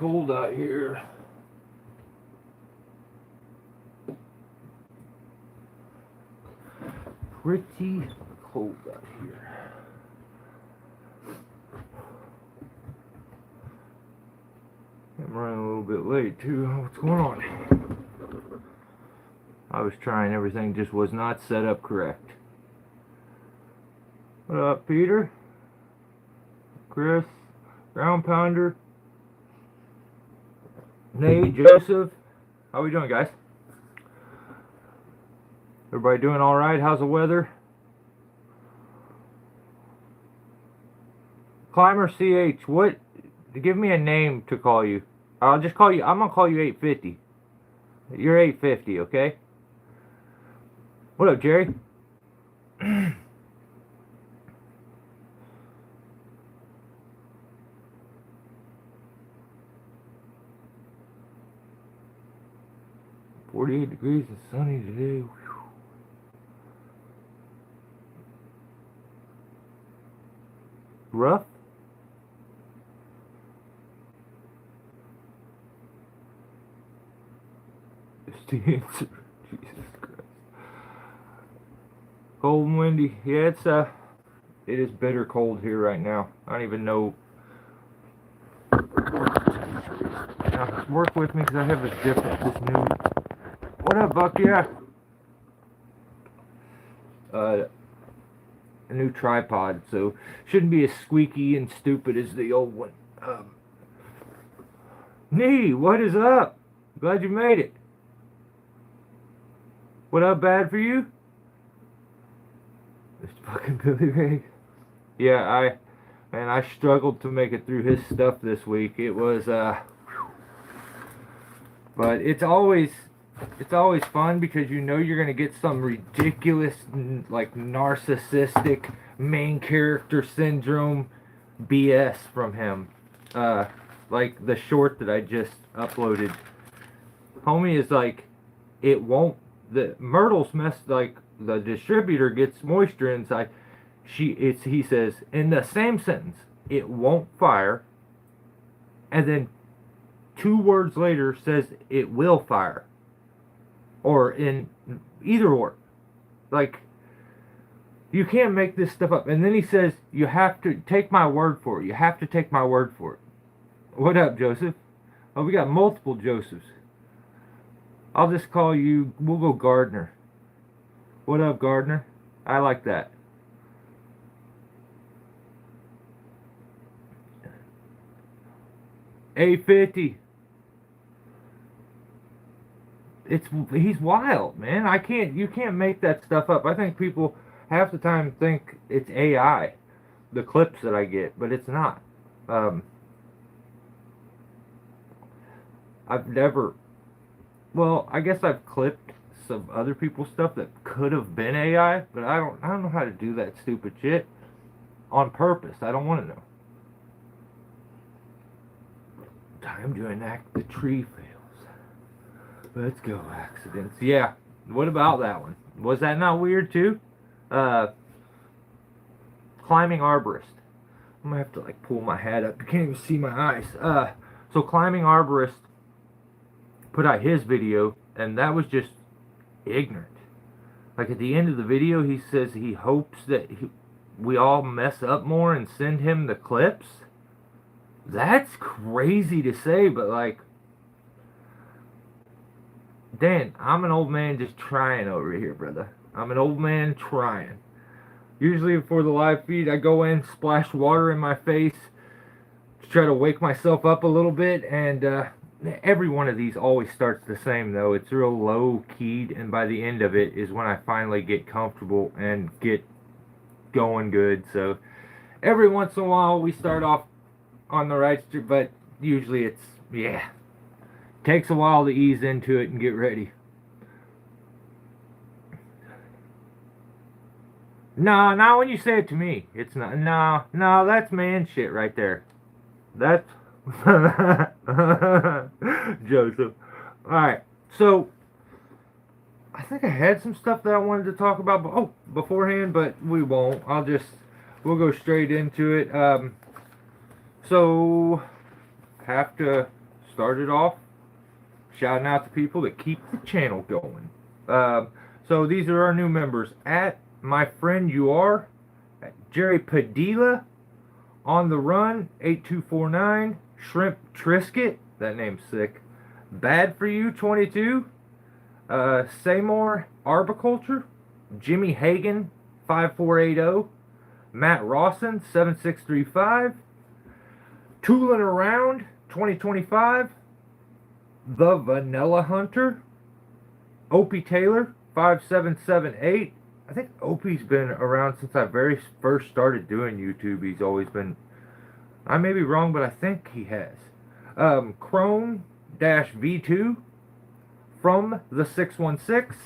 cold out here. Pretty cold out here. I'm running a little bit late too. What's going on? I was trying, everything just was not set up correct. What up, Peter? Chris? Ground Pounder? Nate? Joseph? How we doing, guys? Everybody doing alright? How's the weather? Climber CH, what? Give me a name to call you. I'll just call you, I'm gonna call you 850. You're 850, okay? What up, Jerry? .48 degrees and sunny today. Whew. Rough? It's the answer. Jesus Christ. Cold and windy. Yeah, it is bitter cold here right now. I don't even know. Now, work with me because I have this new. What up, Buck? Yeah. A new tripod, so shouldn't be as squeaky and stupid as the old one. Nee, what is up? Glad you made it. What up, bad for you? It's fucking Billy Ray. Yeah, I struggled to make it through his stuff this week. It was but it's always fun because you know you're gonna get some ridiculous, like, narcissistic main character syndrome BS from him. Like the short that I just uploaded. Homie is like, it won't. The Myrtle's messed, like, the distributor gets moisture inside. He says in the same sentence, it won't fire, and then 2 words later says it will fire. Or in either or. Like, you can't make this stuff up. And then he says, you have to take my word for it. You have to take my word for it. What up, Joseph? Oh, we got multiple Josephs. I'll just call you, we'll go Gardner. What up, Gardner? I like that. A50. He's wild, man. You can't make that stuff up. I think people half the time think it's AI, the clips that I get, but it's not. I've never, well, I guess I've clipped some other people's stuff that could have been AI, but I don't know how to do that stupid shit on purpose. I don't want to know. Time to enact the tree fails. Let's go, accidents. Yeah, what about that one? Was that not weird too? Climbing arborist. I'm gonna have to, like, pull my hat up. You can't even see my eyes. So climbing arborist put out his video, and that was just ignorant. Like, at the end of the video, he says he hopes that we all mess up more and send him the clips. That's crazy to say, but, like, Dan, I'm an old man just trying over here, brother. I'm an old man trying. Usually before the live feed, I go in, splash water in my face to try to wake myself up a little bit, and every one of these always starts the same, though. It's real low-keyed, and by the end of it is when I finally get comfortable and get going good. So every once in a while, we start off on the right street, but usually it's, yeah, takes a while to ease into it and get ready. No, not when you say it to me. It's not. No, that's man shit right there. That's Joseph. Alright, so I think I had some stuff that I wanted to talk about beforehand, but we won't. We'll go straight into it. So have to started off shouting out to people that keep the channel going. So these are our new members. At My Friend You Are, Jerry Padilla, On the Run, 8249, Shrimp Trisket, that name's sick, Bad For You, 22, Seymour Arboriculture, Jimmy Hagan, 5480, Matt Rawson, 7635, Toolin' Around, 2025, The Vanilla Hunter, Opie Taylor, 5778. I think Opie's been around since I very first started doing YouTube. He's always been, I may be wrong, but I think he has. Crone-V2, From the 616,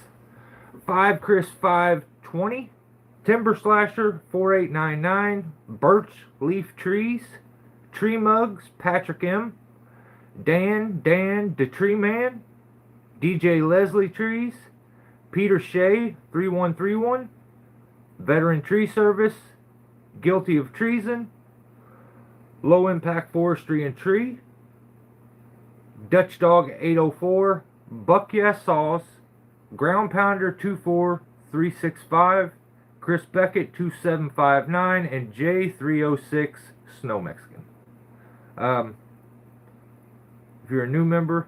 5 Chris 520, Timber Slasher 4899, Birch Leaf Trees, Tree Mugs Patrick M, Dan the Tree Man, DJ Leslie Trees, Peter Shea 3131, Veteran Tree Service, Guilty of Treason, Low Impact Forestry and Tree, Dutch Dog 804, Buck Yeah Sauce, Ground Pounder 24365, Chris Beckett 2759, and J306 Snow Mexican. If you're a new member,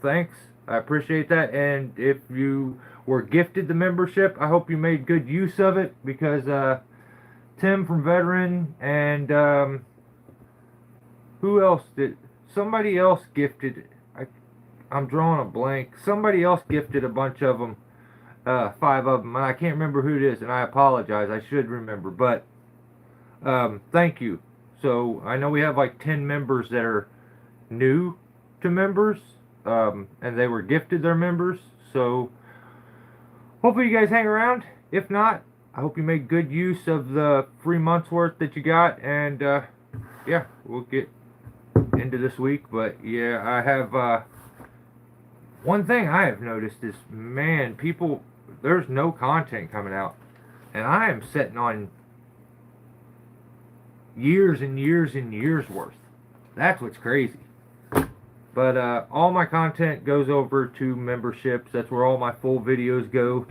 thanks. I appreciate that. And if you were gifted the membership, I hope you made good use of it, because Tim from Veteran and who else did? Somebody else gifted. I'm drawing a blank. Somebody else gifted a bunch of them, 5 of them, and I can't remember who it is, and I apologize. I should remember, but thank you. So I know we have like 10 members that are new to members, and they were gifted their members. So hopefully you guys hang around. If not, I hope you made good use of the 3 months worth that you got, and yeah, we'll get into this week. But yeah, I have one thing I have noticed is, man, people, there's no content coming out, and I am sitting on years and years and years worth. That's what's crazy. But all my content goes over to memberships. That's where all my full videos go.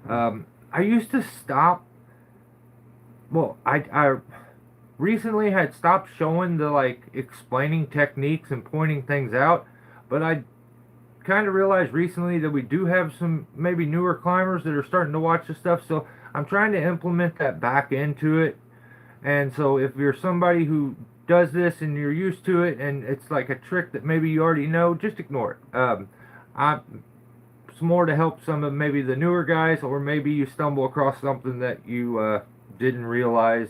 I used to stop. Well, I recently had stopped showing the explaining techniques and pointing things out, but I kind of realized recently that we do have some maybe newer climbers that are starting to watch this stuff, so I'm trying to implement that back into it. And so if you're somebody who does this and you're used to it and it's like a trick that maybe you already know, just ignore it. It's more to help some of maybe the newer guys, or maybe you stumble across something that you didn't realize,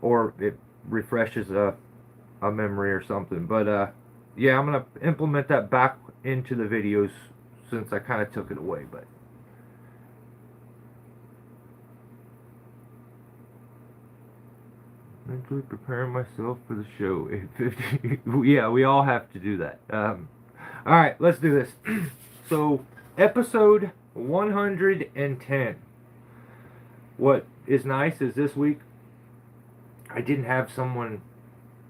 or it refreshes a memory or something. But yeah, I'm going to implement that back into the videos since I kind of took it away. But mentally preparing myself for the show. Yeah, we all have to do that. Alright, let's do this. So, episode 110. What is nice is this week I didn't have someone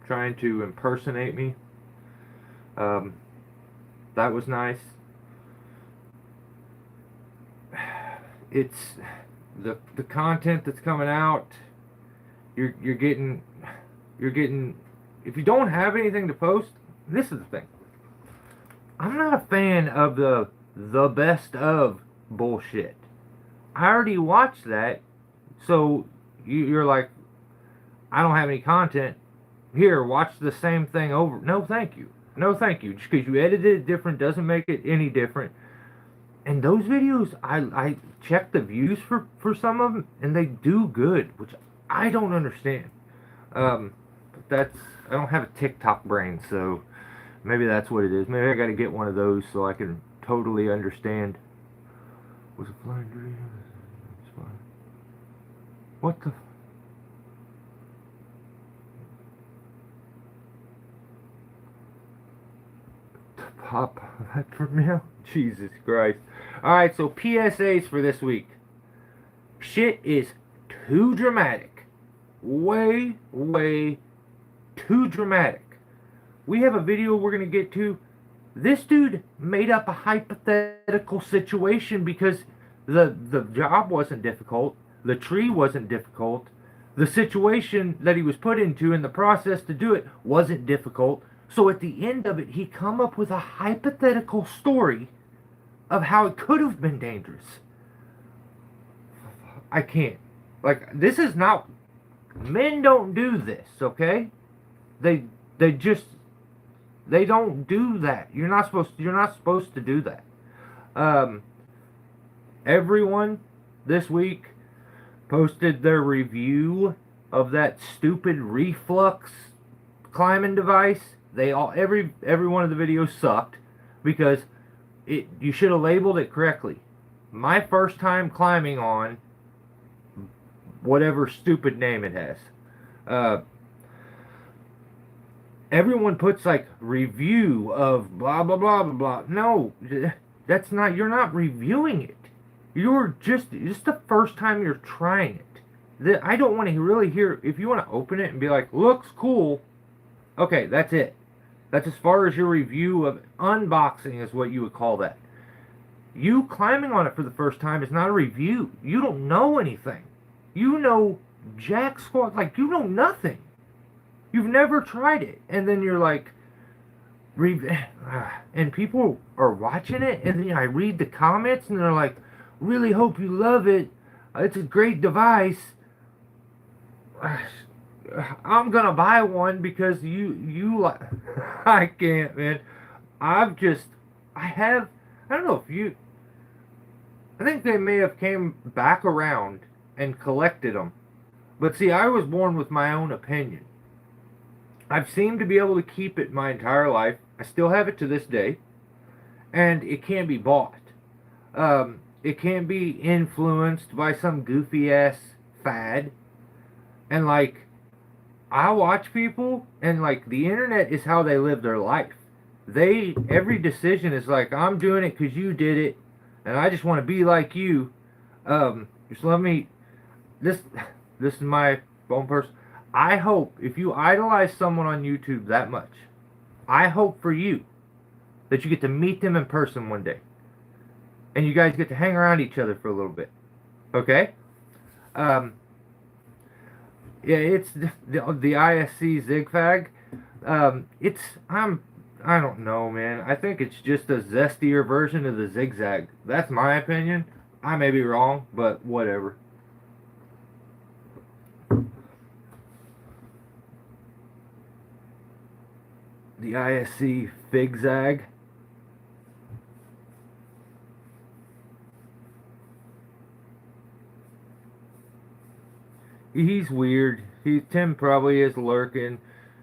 trying to impersonate me. That was nice. It's the content that's coming out. You're getting. If you don't have anything to post, this is the thing. I'm not a fan of the best of bullshit. I already watched that, so you're like, I don't have any content. Here, watch the same thing over. No, thank you. No, thank you. Just because you edited it different doesn't make it any different. And those videos, I check the views for some of them, and they do good, which I don't understand. But that's, I don't have a TikTok brain, so maybe that's what it is. Maybe I got to get one of those so I can totally understand. Was it flying dream? What the? Pop that from me out? Jesus Christ. Alright, so PSAs for this week. Shit is too dramatic. Way too dramatic. we have a video we're going to get to. This dude made up a hypothetical situation because the job wasn't difficult, the tree wasn't difficult, the situation that he was put into and the process to do it wasn't difficult. So at the end of it, he come up with a hypothetical story of how it could have been dangerous. I can't. Like, this is not, men don't do this, okay? They just, they don't do that. You're not supposed to do that. Everyone this week posted their review of that stupid reflux climbing device. They all, every one of the videos sucked because you should have labeled it correctly. My first time climbing on whatever stupid name it has. Everyone puts like review of blah blah blah blah blah. No, that's not. You're not reviewing it. You're just the first time you're trying it. I don't want to really hear. If you want to open it and be like, looks cool. Okay, that's it. That's as far as your review of unboxing is what you would call that. You climbing on it for the first time is not a review. You don't know anything. You know jack squat, like you know nothing. You've never tried it. And then you're like, and people are watching it, and then I read the comments, and they're like, really hope you love it. It's a great device. I'm gonna buy one because you like. I can't, man. I don't know if you. I think they may have came back around and collected them, but see, I was born with my own opinion. I've seemed to be able to keep it my entire life. I still have it to this day, and it can't be bought. It can't be influenced by some goofy ass fad. And like, I watch people, and like, the internet is how they live their life. Every decision is like, I'm doing it because you did it, and I just want to be like you. Just let me. This is my own person. I hope if you idolize someone on YouTube that much, I hope for you that you get to meet them in person one day, and you guys get to hang around each other for a little bit. Okay? Yeah, it's the ISC Zigfag. I don't know, man. I think it's just a zestier version of the Zigzag. That's my opinion. I may be wrong, but whatever. The ISC Figzag. He's weird. Tim probably is lurking,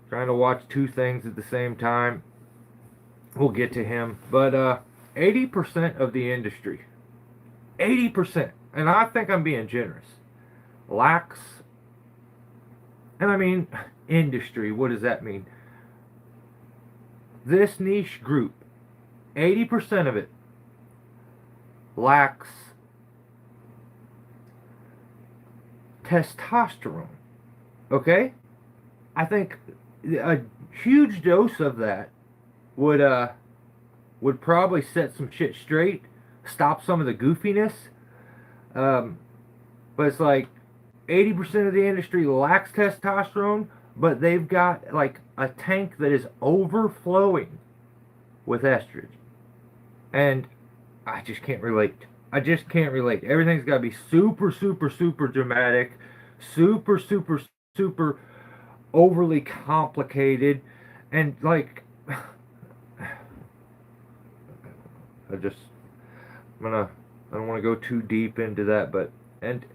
trying to watch two things at the same time. We'll get to him. But 80% of the industry, 80%, and I think I'm being generous, lacks, and I mean industry, what does that mean? This niche group, 80% of it lacks testosterone. Okay? I think a huge dose of that would probably set some shit straight, stop some of the goofiness. But it's like 80% of the industry lacks testosterone, but they've got like a tank that is overflowing with estrogen. And I just can't relate. I just can't relate. Everything's got to be super, super, super dramatic, super, super, super overly complicated, and like, I don't want to go too deep into that, but, and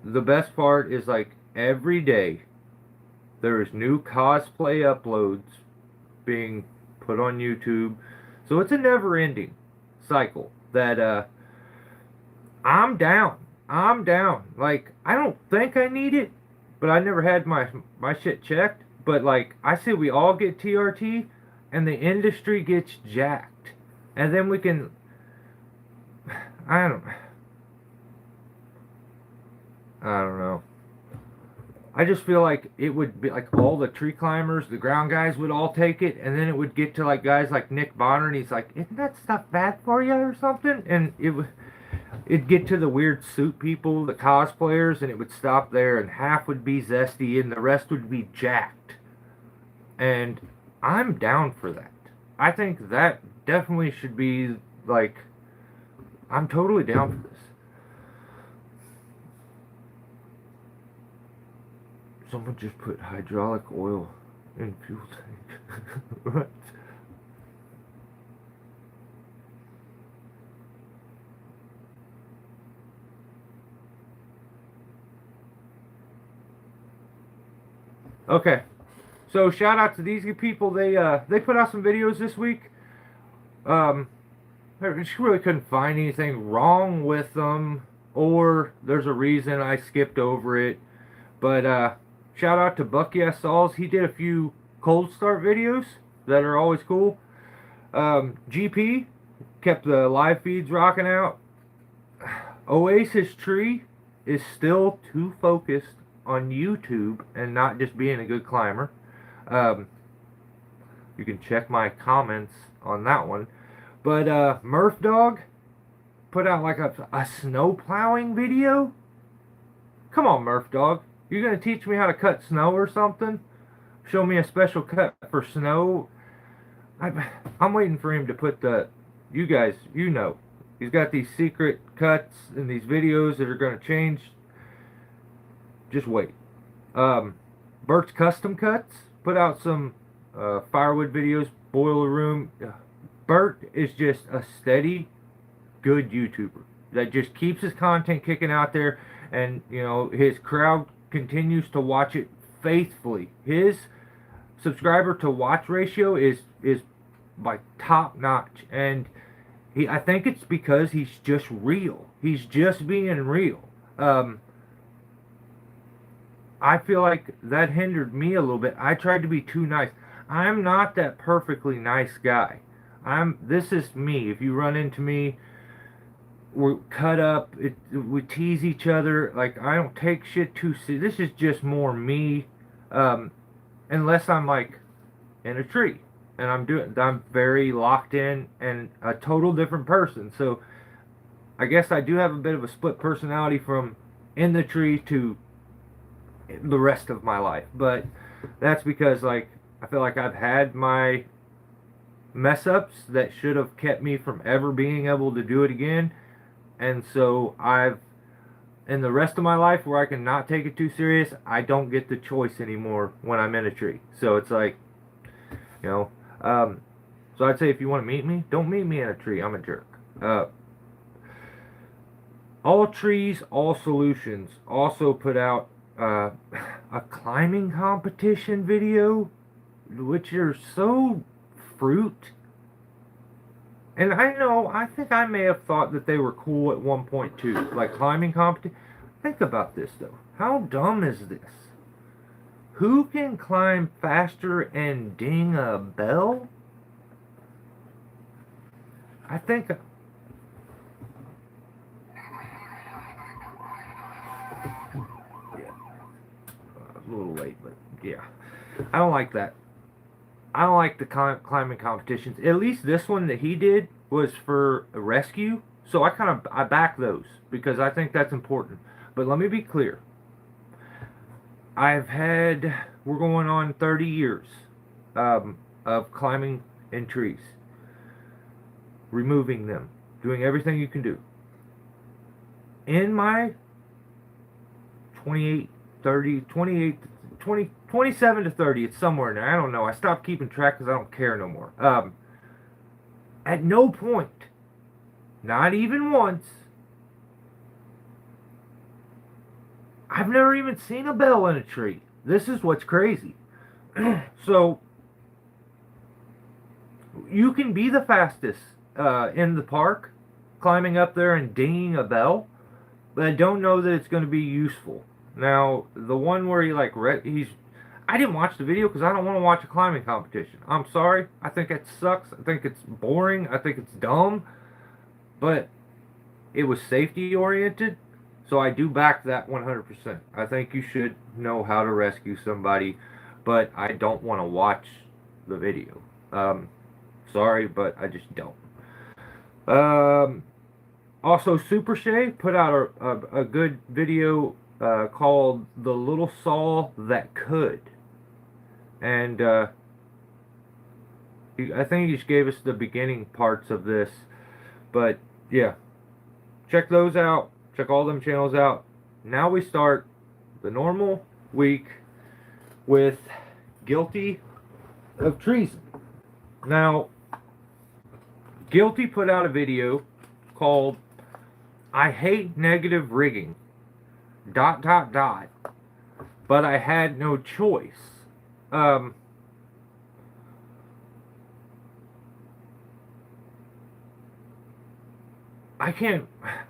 the best part is like every day there is new cosplay uploads being put on YouTube. So it's a never-ending cycle that I'm down. Like, I don't think I need it, but I never had my shit checked. But like, I say we all get TRT, and the industry gets jacked, and then we can. I don't know. I just feel like it would be like all the tree climbers, the ground guys would all take it, and then it would get to like guys like Nick Bonner, and he's like, "Isn't that stuff bad for you or something?" And it'd get to the weird suit people, the cosplayers, and it would stop there, and half would be zesty, and the rest would be jacked. And I'm down for that. I think that definitely should be like, I'm totally down for this. Someone just put hydraulic oil in fuel tank. What? Okay, so shout out to these people. They put out some videos this week. Um, I really couldn't find anything wrong with them, or there's a reason I skipped over it. But shout out to Bucky S. Sauls. He did a few cold start videos that are always cool. GP kept the live feeds rocking out. Oasis Tree is still too focused on YouTube and not just being a good climber. You can check my comments on that one. But Murph Dog put out like a snow plowing video. Come on, Murph Dog. You're going to teach me how to cut snow or something? Show me a special cut for snow? I'm waiting for him to put the... You guys, you know. He's got these secret cuts and these videos that are going to change. Just wait. Bert's Custom Cuts put out some firewood videos, boiler room. Bert is just a steady, good YouTuber that just keeps his content kicking out there, and you know his crowd continues to watch it faithfully. His subscriber to watch ratio is like top notch, and I think it's because he's just real. He's just being real. I feel like that hindered me a little bit. I tried to be too nice. I'm not that perfectly nice guy. This is me. If you run into me, we're cut up. We tease each other. Like, I don't take shit too serious. This is just more me. Unless I'm like in a tree and I'm very locked in and a total different person. So I guess I do have a bit of a split personality from in the tree to the rest of my life. But that's because like I feel like I've had my mess ups that should have kept me from ever being able to do it again. And so in the rest of my life where I can not take it too serious, I don't get the choice anymore when I'm in a tree. So it's like, you know, so I'd say if you want to meet me, don't meet me in a tree. I'm a jerk. All Trees, All Solutions also put out a climbing competition video, which are so fruit. And I think I may have thought that they were cool at one point too, like climbing competition. Think about this though. How dumb is this? Who can climb faster and ding a bell? I think... Yeah. A little late, but yeah. I don't like that. I don't like the climbing competitions. At least this one that he did was for a rescue. So I back those because I think that's important. But let me be clear. We're going on 30 years of climbing in trees. Removing them. Doing everything you can do. In my 28, 30, 28, 20, 27 to 30, it's somewhere in there. I don't know. I stopped keeping track because I don't care no more. At no point, not even once, I've never even seen a bell in a tree. This is what's crazy. So, you can be the fastest in the park, climbing up there and dinging a bell, but I don't know that it's going to be useful. Now, the one where I didn't watch the video because I don't want to watch a climbing competition. I'm sorry. I think it sucks. I think it's boring. I think it's dumb. But it was safety oriented. So I do back that 100%. I think you should know how to rescue somebody, but I don't want to watch the video. Sorry, but I just don't. Also, Super Shay put out a good video called "The Little Saw That Could," and I think he just gave us the beginning parts of this. But yeah, check those out. Check all them channels out. Now we start the normal week with Guilty of Treason. Now, Guilty put out a video called "I Hate Negative Rigging, ... but I had no choice."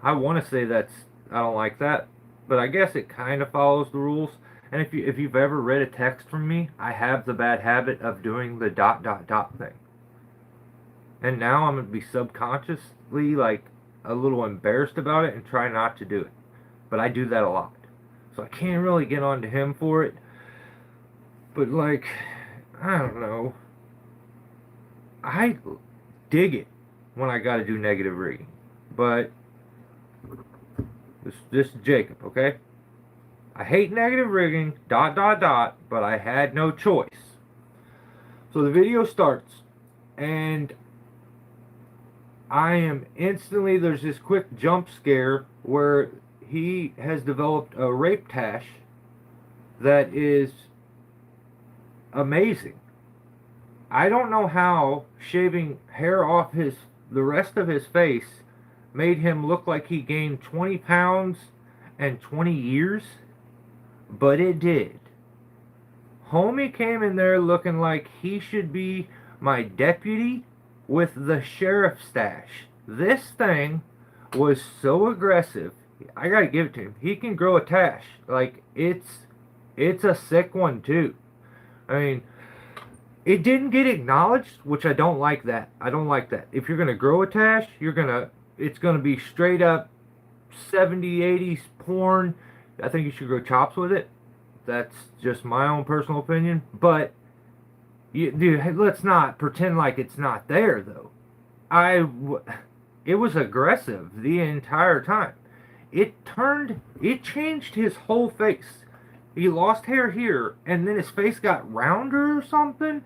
I want to say I don't like that, but I guess it kind of follows the rules. And if you've ever read a text from me, I have the bad habit of doing the ... thing. And now I'm going to be subconsciously like a little embarrassed about it and try not to do it. But I do that a lot. So I can't really get on to him for it. But like, I don't know. I dig it when I got to do negative rigging. But this is Jacob, okay? I hate negative rigging, ... but I had no choice. So the video starts, and I am instantly, there's this quick jump scare where he has developed a rape tash that is amazing. I don't know how shaving hair off the rest of his face made him look like he gained 20 pounds and 20 years, but it did. Homie came in there looking like he should be my deputy with the sheriff stash. This thing was so aggressive. I gotta give it to him. He can grow a tash. Like, it's a sick one too. I mean, it didn't get acknowledged, which I don't like that. I don't like that. If you're gonna grow a tash, it's gonna be straight up 70s, 80s porn. I think you should grow chops with it. That's just my own personal opinion. But dude, let's not pretend like it's not there though. It was aggressive the entire time. It changed his whole face. He lost hair here, and then his face got rounder or something,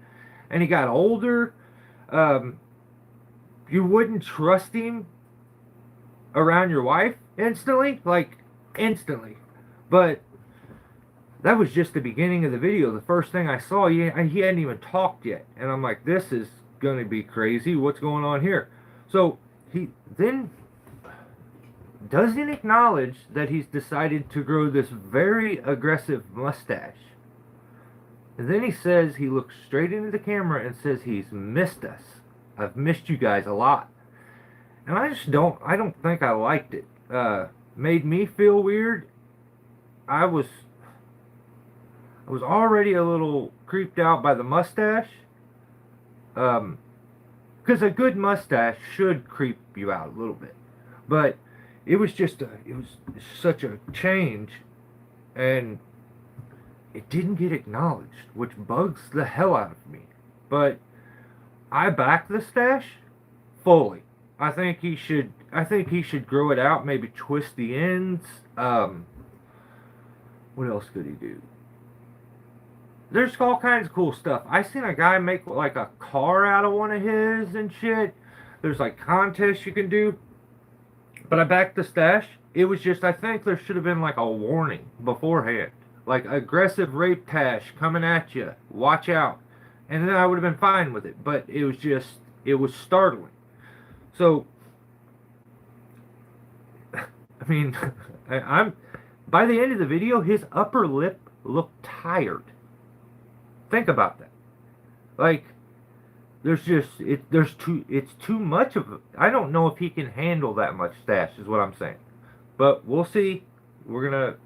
and he got older. You wouldn't trust him around your wife instantly, but that was just the beginning of the video. The first thing I saw, he hadn't even talked yet, and I'm like, this is gonna be crazy. What's going on here? So he then doesn't acknowledge that he's decided to grow this very aggressive mustache. And then he says, he looks straight into the camera and says he's missed us. I've missed you guys a lot. And I don't think I liked it. Made me feel weird. I was already a little creeped out by the mustache. Because a good mustache should creep you out a little bit. But it was such a change, and it didn't get acknowledged, which bugs the hell out of me. But I back the stash fully. I think he should grow it out, maybe twist the ends. What else could he do? There's all kinds of cool stuff. I seen a guy make like a car out of one of his and shit. There's like contests you can do. But I backed the stash. It was just, I think there should have been like a warning beforehand. Like, aggressive rape tash coming at you. Watch out. And then I would have been fine with it. But it was startling. So, I mean, by the end of the video, his upper lip looked tired. Think about that. Like, it's too much of it. I don't know if he can handle that much stash, is what I'm saying. But we'll see. We're gonna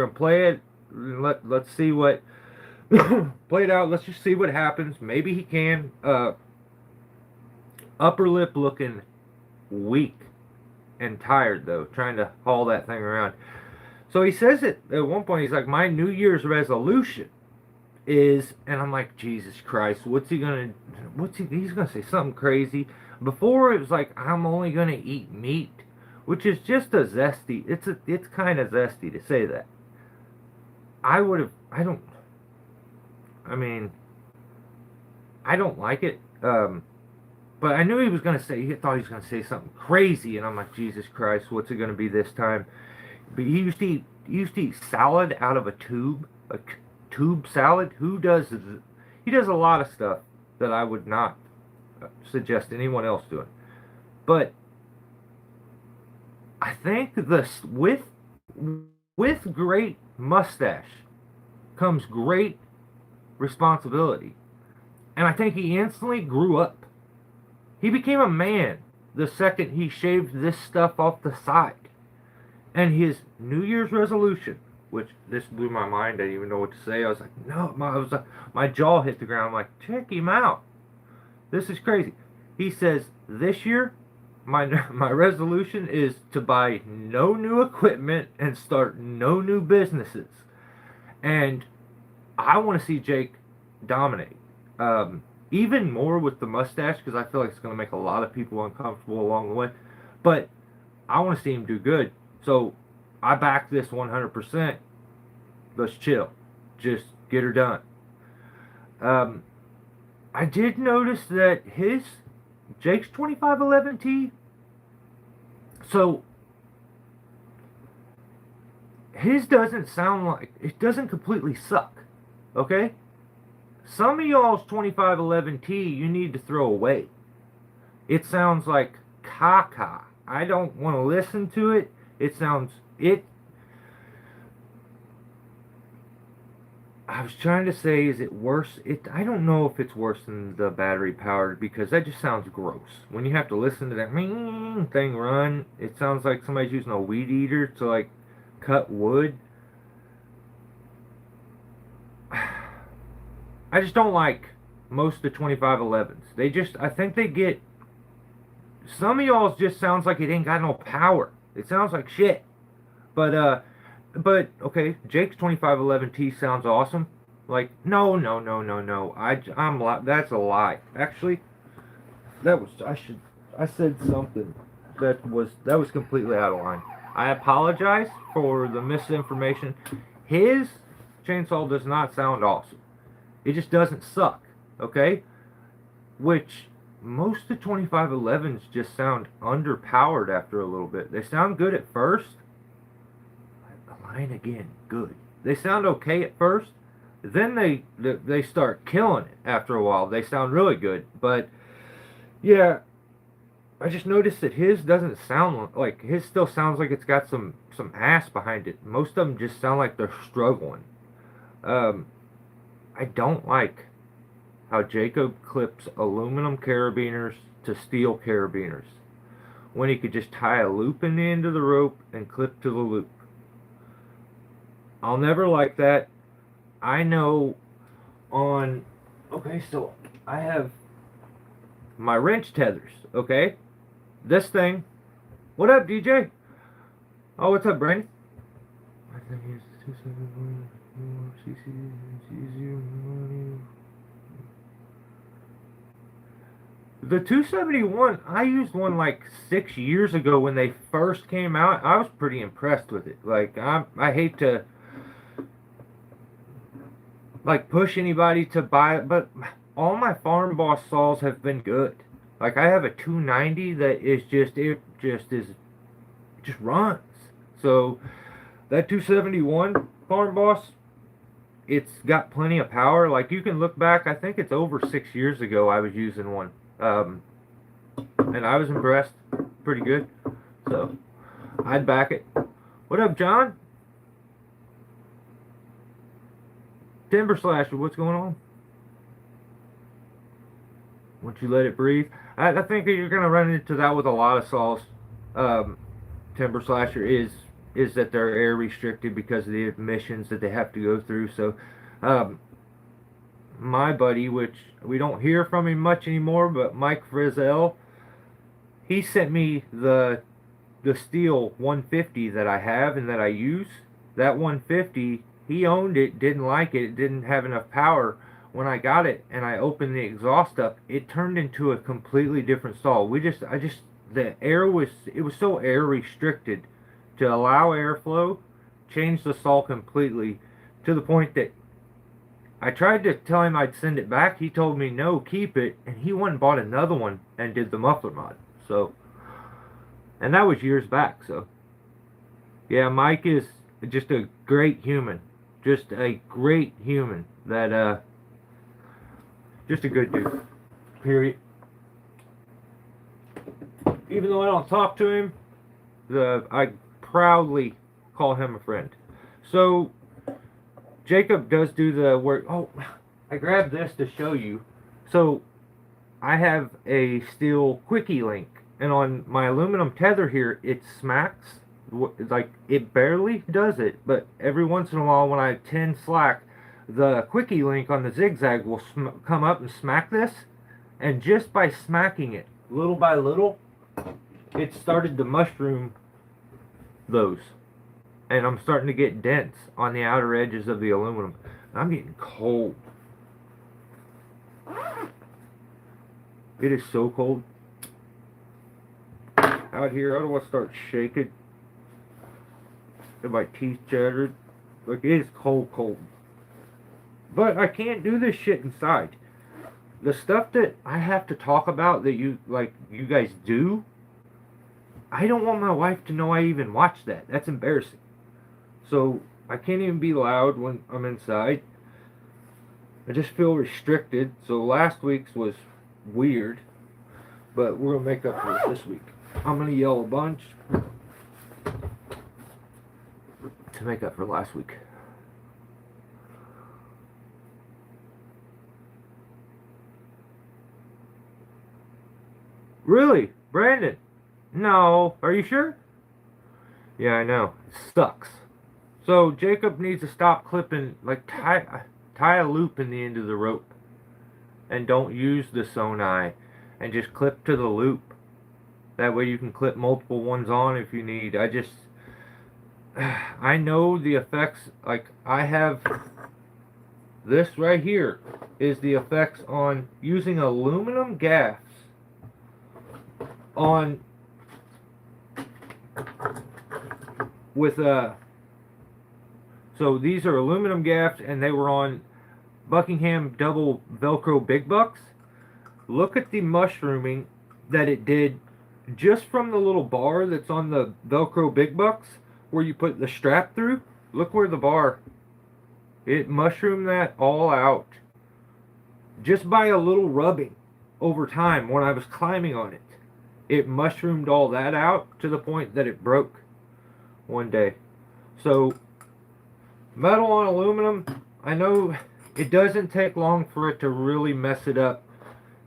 play it. Let's see what play it out. Let's just see what happens. Maybe he can. Upper lip looking weak and tired though, trying to haul that thing around. So he says it at one point. He's like, my New Year's resolution is, and I'm like, Jesus Christ, he's gonna say something crazy. Before it was like, I'm only gonna eat meat, which is just a zesty. It's kind of zesty to say that. I don't. I mean, I don't like it. But I knew he was gonna say. He thought he was gonna say something crazy, and I'm like, Jesus Christ, what's it gonna be this time? But he used to eat salad out of a tube, tube salad. He does a lot of stuff that I would not suggest anyone else doing. But I think this with great mustache comes great responsibility. And I think he instantly grew up. He became a man the second he shaved this stuff off the side. And his New Year's resolution, which this blew my mind, I didn't even know what to say. I was like, no, my jaw hit the ground. I'm like, check him out. This is crazy. He says, this year, my resolution is to buy no new equipment and start no new businesses. And I want to see Jake dominate. Even more with the mustache, because I feel like it's going to make a lot of people uncomfortable along the way. But I want to see him do good. So I back this 100%. Let's chill. Just get her done. I did notice that Jake's 2511T, so his doesn't sound like, it doesn't completely suck. Okay? Some of y'all's 2511T you need to throw away. It sounds like caca. I don't want to listen to it. I was trying to say, is it worse? I don't know if it's worse than the battery powered, because that just sounds gross. When you have to listen to that thing run, it sounds like somebody's using a weed eater to like cut wood. I just don't like most of the 2511s. I think they get, some of y'all's just sounds like it ain't got no power. It sounds like shit. But okay, Jake's 2511T sounds awesome. Like, no. That's a lie. Actually, I said something that was completely out of line. I apologize for the misinformation. His chainsaw does not sound awesome. It just doesn't suck, okay? Which most of the 2511s just sound underpowered after a little bit. They sound good at first. Line again, good. They sound okay at first. Then they start killing it after a while. They sound really good. But yeah, I just noticed that his doesn't sound like, his still sounds like it's got some ass behind it. Most of them just sound like they're struggling. I don't like how Jacob clips aluminum carabiners to steel carabiners when he could just tie a loop in the end of the rope and clip to the loop. I'll never like that. I know okay, so I have my wrench tethers, okay? This thing. What up, DJ? Oh, what's up, Brandon? I think it's 271 cc. The 271, I used one like 6 years ago when they first came out. I was pretty impressed with it. Like, I hate to like push anybody to buy it, but all my Farm Boss saws have been good. Like, I have a 290 that is it just runs. So that 271 Farm Boss, it's got plenty of power. Like, you can look back, I think it's over 6 years ago I was using one. And I was impressed. Pretty good. So I'd back it. What up, John? Timber Slasher, what's going on? Once you let it breathe. I think that you're going to run into that with a lot of saws. Timber Slasher is that they're air restricted because of the emissions that they have to go through. So my buddy, which we don't hear from him much anymore, but Mike Frizzell, he sent me the steel 150 that I have and that I use, that 150, he owned it, didn't like it, didn't have enough power. When I got it and I opened the exhaust up, it turned into a completely different stall. The air was, it was so air restricted to allow airflow, changed the stall completely to the point that I tried to tell him I'd send it back. He told me no, keep it, and he went and bought another one and did the muffler mod. So, and that was years back. So, yeah, Mike is just a great human, just a great human. Just a good dude. Period. Even though I don't talk to him, I proudly call him a friend. So Jacob does do the work. Oh, I grabbed this to show you. So I have a steel quickie link, and on my aluminum tether here, it smacks. Like, it barely does it, but every once in a while when I tend slack, the quickie link on the zigzag will come up and smack this, and just by smacking it little by little, it started to mushroom those, and I'm starting to get dents on the outer edges of the aluminum. I'm getting cold. It is so cold out here. I don't want to start shaking. And my teeth chattered. Like, it is cold. But I can't do this shit inside. The stuff that I have to talk about that you guys do, I don't want my wife to know I even watch that. That's embarrassing. So I can't even be loud when I'm inside. I just feel restricted. So last week's was weird, but we're gonna make up for it this week. I'm gonna yell a bunch to make up for last week. Really? Brandon? No. Are you sure? Yeah, I know. It sucks. So Jacob needs to stop clipping, like tie a loop in the end of the rope. And don't use the Sonai. And just clip to the loop. That way you can clip multiple ones on if you need. I know the effects, like I have this right here is the effects on using aluminum gaffs on with so these are aluminum gaffs and they were on Buckingham double Velcro big bucks. Look at the mushrooming that it did just from the little bar that's on the Velcro big bucks where you put the strap through. Look where the bar, it mushroomed that all out just by a little rubbing over time when I was climbing on it. It mushroomed all that out to the point that it broke one day. So metal on aluminum, I know it doesn't take long for it to really mess it up,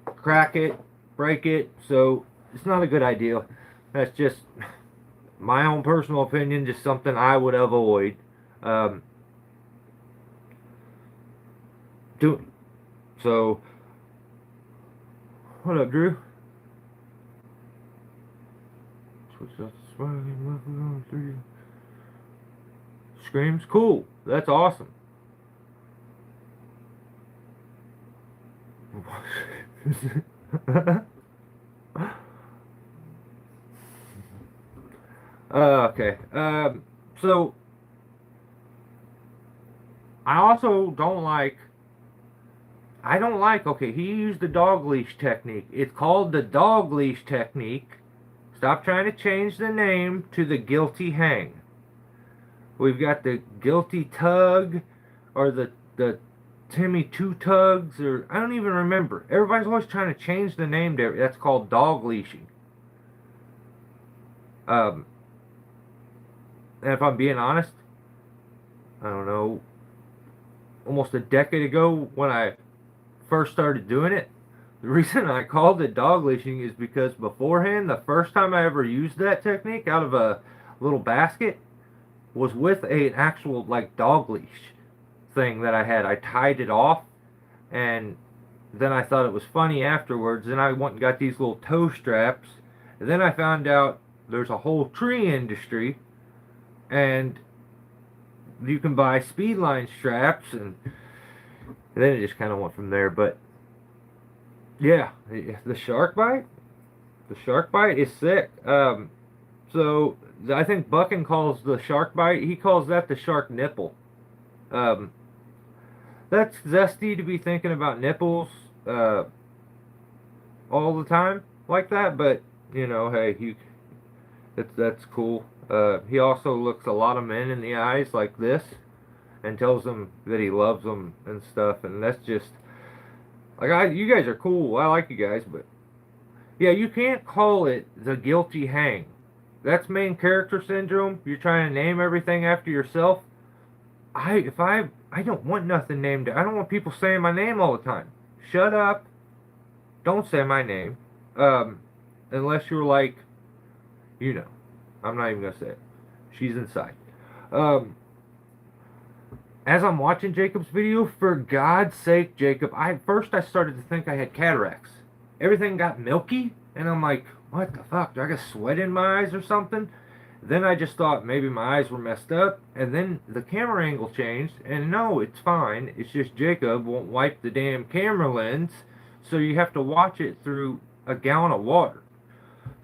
crack it, break it, so it's not a good idea. That's just my own personal opinion, just something I would avoid doing. So, what up, Drew? Screams? Cool. That's awesome. Okay. So I also don't like. Okay, he used the dog leash technique. It's called the dog leash technique. Stop trying to change the name to the guilty hang. We've got the guilty tug, or the Timmy two tugs, or I don't even remember. Everybody's always trying to change the name to it. That's called dog leashing. And if I'm being honest, I don't know, almost a decade ago when I first started doing it, the reason I called it dog leashing is because beforehand, the first time I ever used that technique out of a little basket was with an actual like dog leash thing that I had. I tied it off, and then I thought it was funny afterwards. Then I went and got these little toe straps, and then I found out there's a whole tree industry, and you can buy speed line straps, and then it just kind of went from there. But yeah, the shark bite, is sick. So I think Bucking calls the shark bite. He calls that the shark nipple. Um, that's zesty to be thinking about nipples uh, all the time like that. But hey, that's cool. He also looks a lot of men in the eyes like this and tells them that he loves them and stuff. And that's just like you guys are cool. I like you guys, but yeah, you can't call it the guilty hang. That's main character syndrome. You're trying to name everything after yourself. I don't want nothing named. I don't want people saying my name all the time. Shut up. Don't say my name. Um, unless you're like, you know, I'm not even gonna say it. She's inside. Um, as I'm watching Jacob's video, for God's sake, Jacob, I started to think I had cataracts. Everything got milky, and I'm like, what the fuck? Do I got sweat in my eyes or something? Then I just thought maybe my eyes were messed up, and then the camera angle changed, and no, it's fine. It's just Jacob won't wipe the damn camera lens, so you have to watch it through a gallon of water.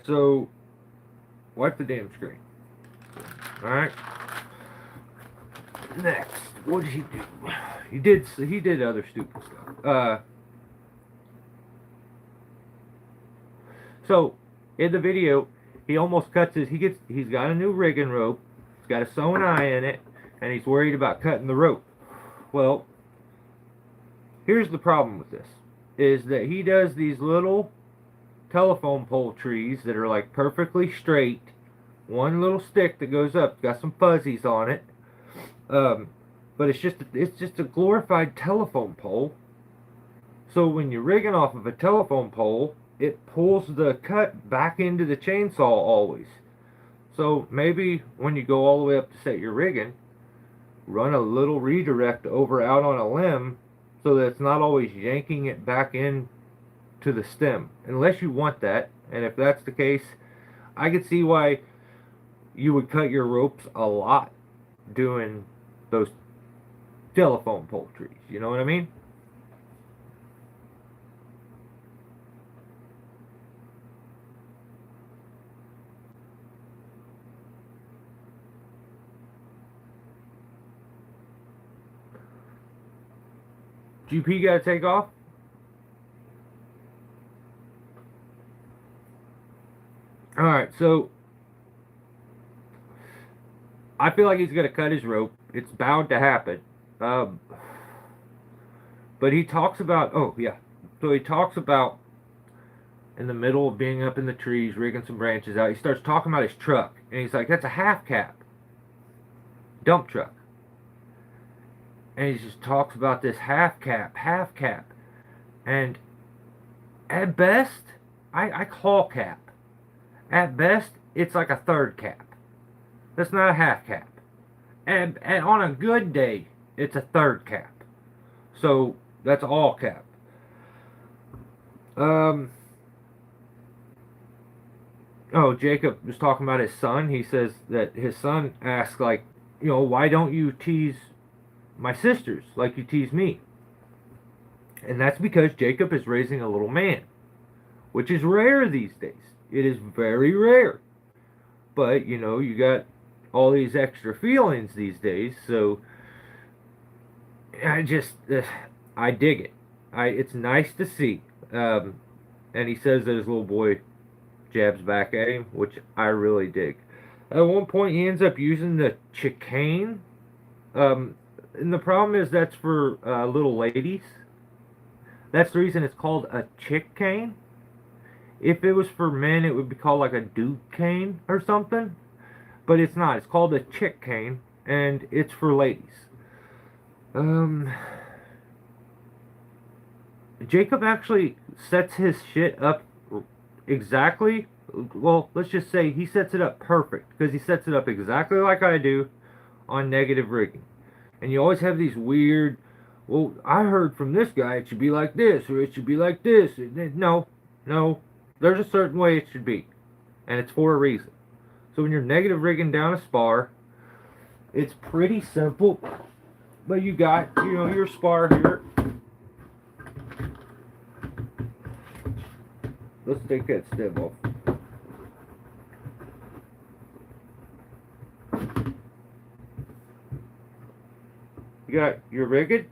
So, wipe the damn screen. Alright? Next, what did he do? He did other stupid stuff. So, in the video, he almost cuts he's got a new rigging rope, he's got a sewing eye in it, and he's worried about cutting the rope. Well, here's the problem with this, is that he does these little telephone pole trees that are like perfectly straight, one little stick that goes up, got some fuzzies on it, but it's just a glorified telephone pole. So when you're rigging off of a telephone pole, it pulls the cut back into the chainsaw always. So maybe when you go all the way up to set your rigging, run a little redirect over out on a limb so that it's not always yanking it back in to the stem. Unless you want that, and if that's the case, I could see why you would cut your ropes a lot doing those telephone pole trees. You know what I mean? GP got to take off? Alright, so I feel like he's going to cut his rope. It's bound to happen. But he talks about, oh yeah, so he talks about in the middle of being up in the trees, rigging some branches out, he starts talking about his truck. And he's like, that's a half cap. Dump truck. And he just talks about this half cap. And at best, I call cap. At best, it's like a third cap. That's not a half cap. And on a good day, it's a third cap. So that's all cap. Oh, Jacob was talking about his son. He says that his son asked, like, why don't you tease my sisters like you tease me? And that's because Jacob is raising a little man, which is rare these days. It is very rare. But, you got all these extra feelings these days, so I dig it. It's nice to see. And he says that his little boy jabs back at him, which I really dig. At one point, he ends up using the chicane. And the problem is that's for little ladies. That's the reason it's called a chick cane. If it was for men, it would be called like a dude cane or something. But it's not. It's called a chick cane, and it's for ladies. Jacob actually sets his shit up exactly. Well, let's just say he sets it up perfect, because he sets it up exactly like I do on negative rigging. And you always have these weird, well, I heard from this guy it should be like this, or it should be like this. No, there's a certain way it should be, and it's for a reason. So when you're negative rigging down a spar, It's pretty simple, but you got, your spar here. Let's take that stem off. You got your rigged.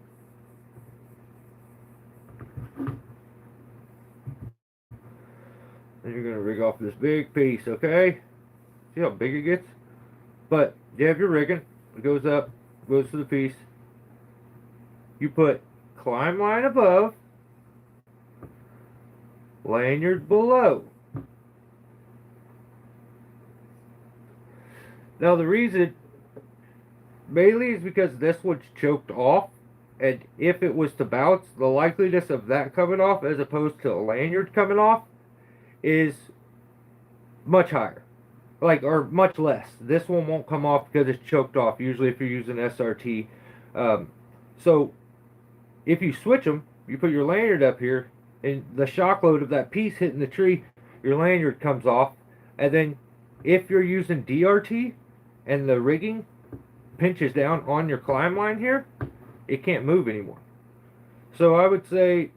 And you're going to rig off this big piece, okay? See how big it gets? But you have your rigging. It goes up, goes to the piece. You put climb line above, lanyard below. Now the reason mainly is because this one's choked off, and if it was to bounce, the likeliness of that coming off as opposed to a lanyard coming off is much higher. Or much less. This one won't come off because it's choked off, usually if you're using SRT. So if you switch them, you put your lanyard up here, and the shock load of that piece hitting the tree, your lanyard comes off. And then if you're using DRT and the rigging pinches down on your climb line here, it can't move anymore. So I would say,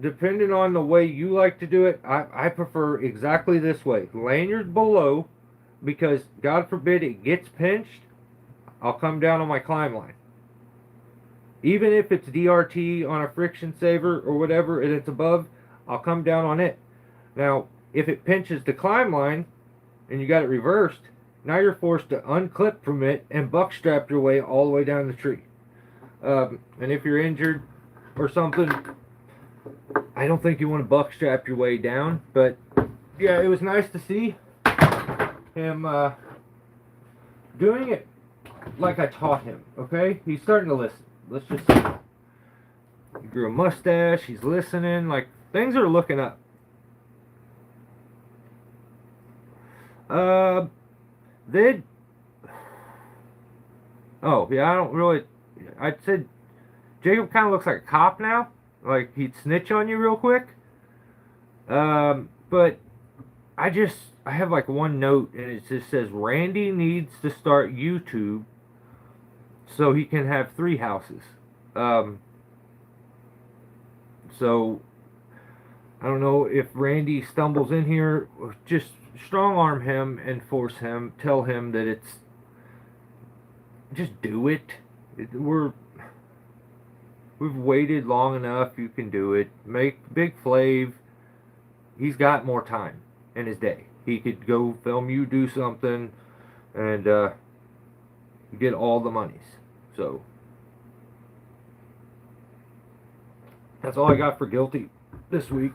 depending on the way you like to do it, I prefer exactly this way. Lanyard below, because God forbid it gets pinched, I'll come down on my climb line. Even if it's DRT on a friction saver or whatever and it's above, I'll come down on it. Now, if it pinches the climb line and you got it reversed, now you're forced to unclip from it and buck strap your way all the way down the tree. And if you're injured or something, I don't think you want to buck strap your way down. But yeah, it was nice to see him doing it like I taught him. Okay, he's starting to listen. Let's just see. He grew a mustache. He's listening. Like, things are looking up. Then, oh yeah, I don't really. I said Jacob kind of looks like a cop now. Like he'd snitch on you real quick. But I have like one note, and it just says Randy needs to start YouTube so he can have 3 houses. So I don't know if Randy stumbles in here, just strong arm him and force him, tell him that it's just do it. We've waited long enough. You can do it. Make Big Flav. He's got more time in his day. He could go film you do something and get all the monies. So that's all I got for guilty this week.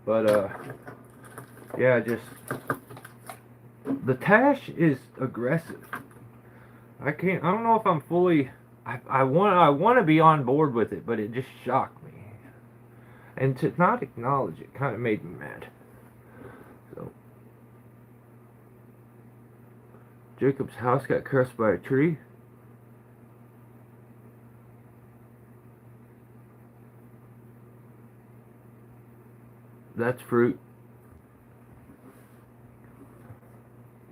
But yeah, just the Tash is aggressive. I don't know if I'm fully. I want to be on board with it, but it just shocked me. And to not acknowledge it kind of made me mad. So Jacob's house got crushed by a tree. That's fruit.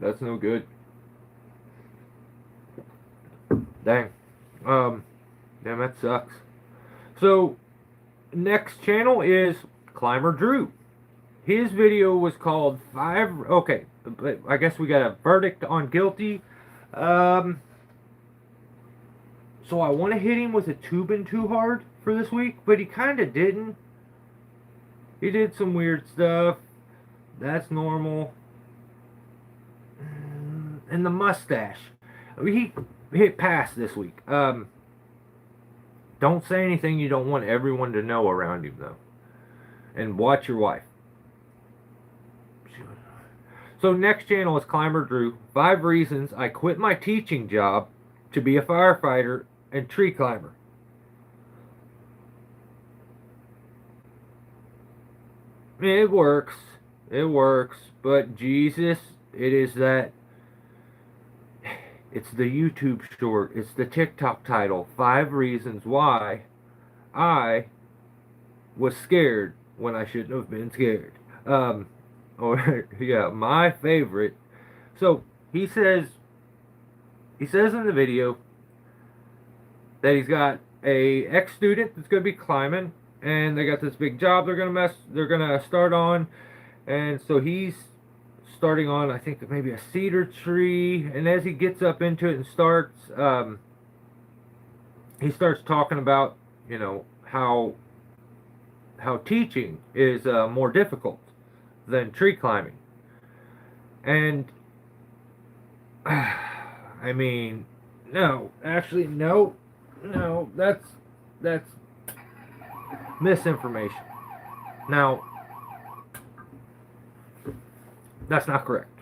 That's no good. Dang. Damn, that sucks. So, next channel is Climber Drew. His video was called 5... Okay, but I guess we got a verdict on guilty. So I want to hit him with a tubing too hard for this week, but he kind of didn't. He did some weird stuff. That's normal. And the mustache. He hit pass this week. Don't say anything you don't want everyone to know around you, though. And watch your wife. So next channel is Climber Drew. 5 reasons I quit my teaching job to be a firefighter and tree climber. It works. It works. But Jesus, it is that. It's the YouTube short. It's the TikTok title. 5 reasons why I was scared when I shouldn't have been scared. or yeah, my favorite. So he says in the video that he's got a ex-student that's going to be climbing, and they got this big job they're gonna start on, and so he's starting on, I think, maybe a cedar tree, and as he gets up into it and he starts talking about, you know, how teaching is more difficult than tree climbing. And I mean, no, actually, no, that's misinformation. Now, that's not correct.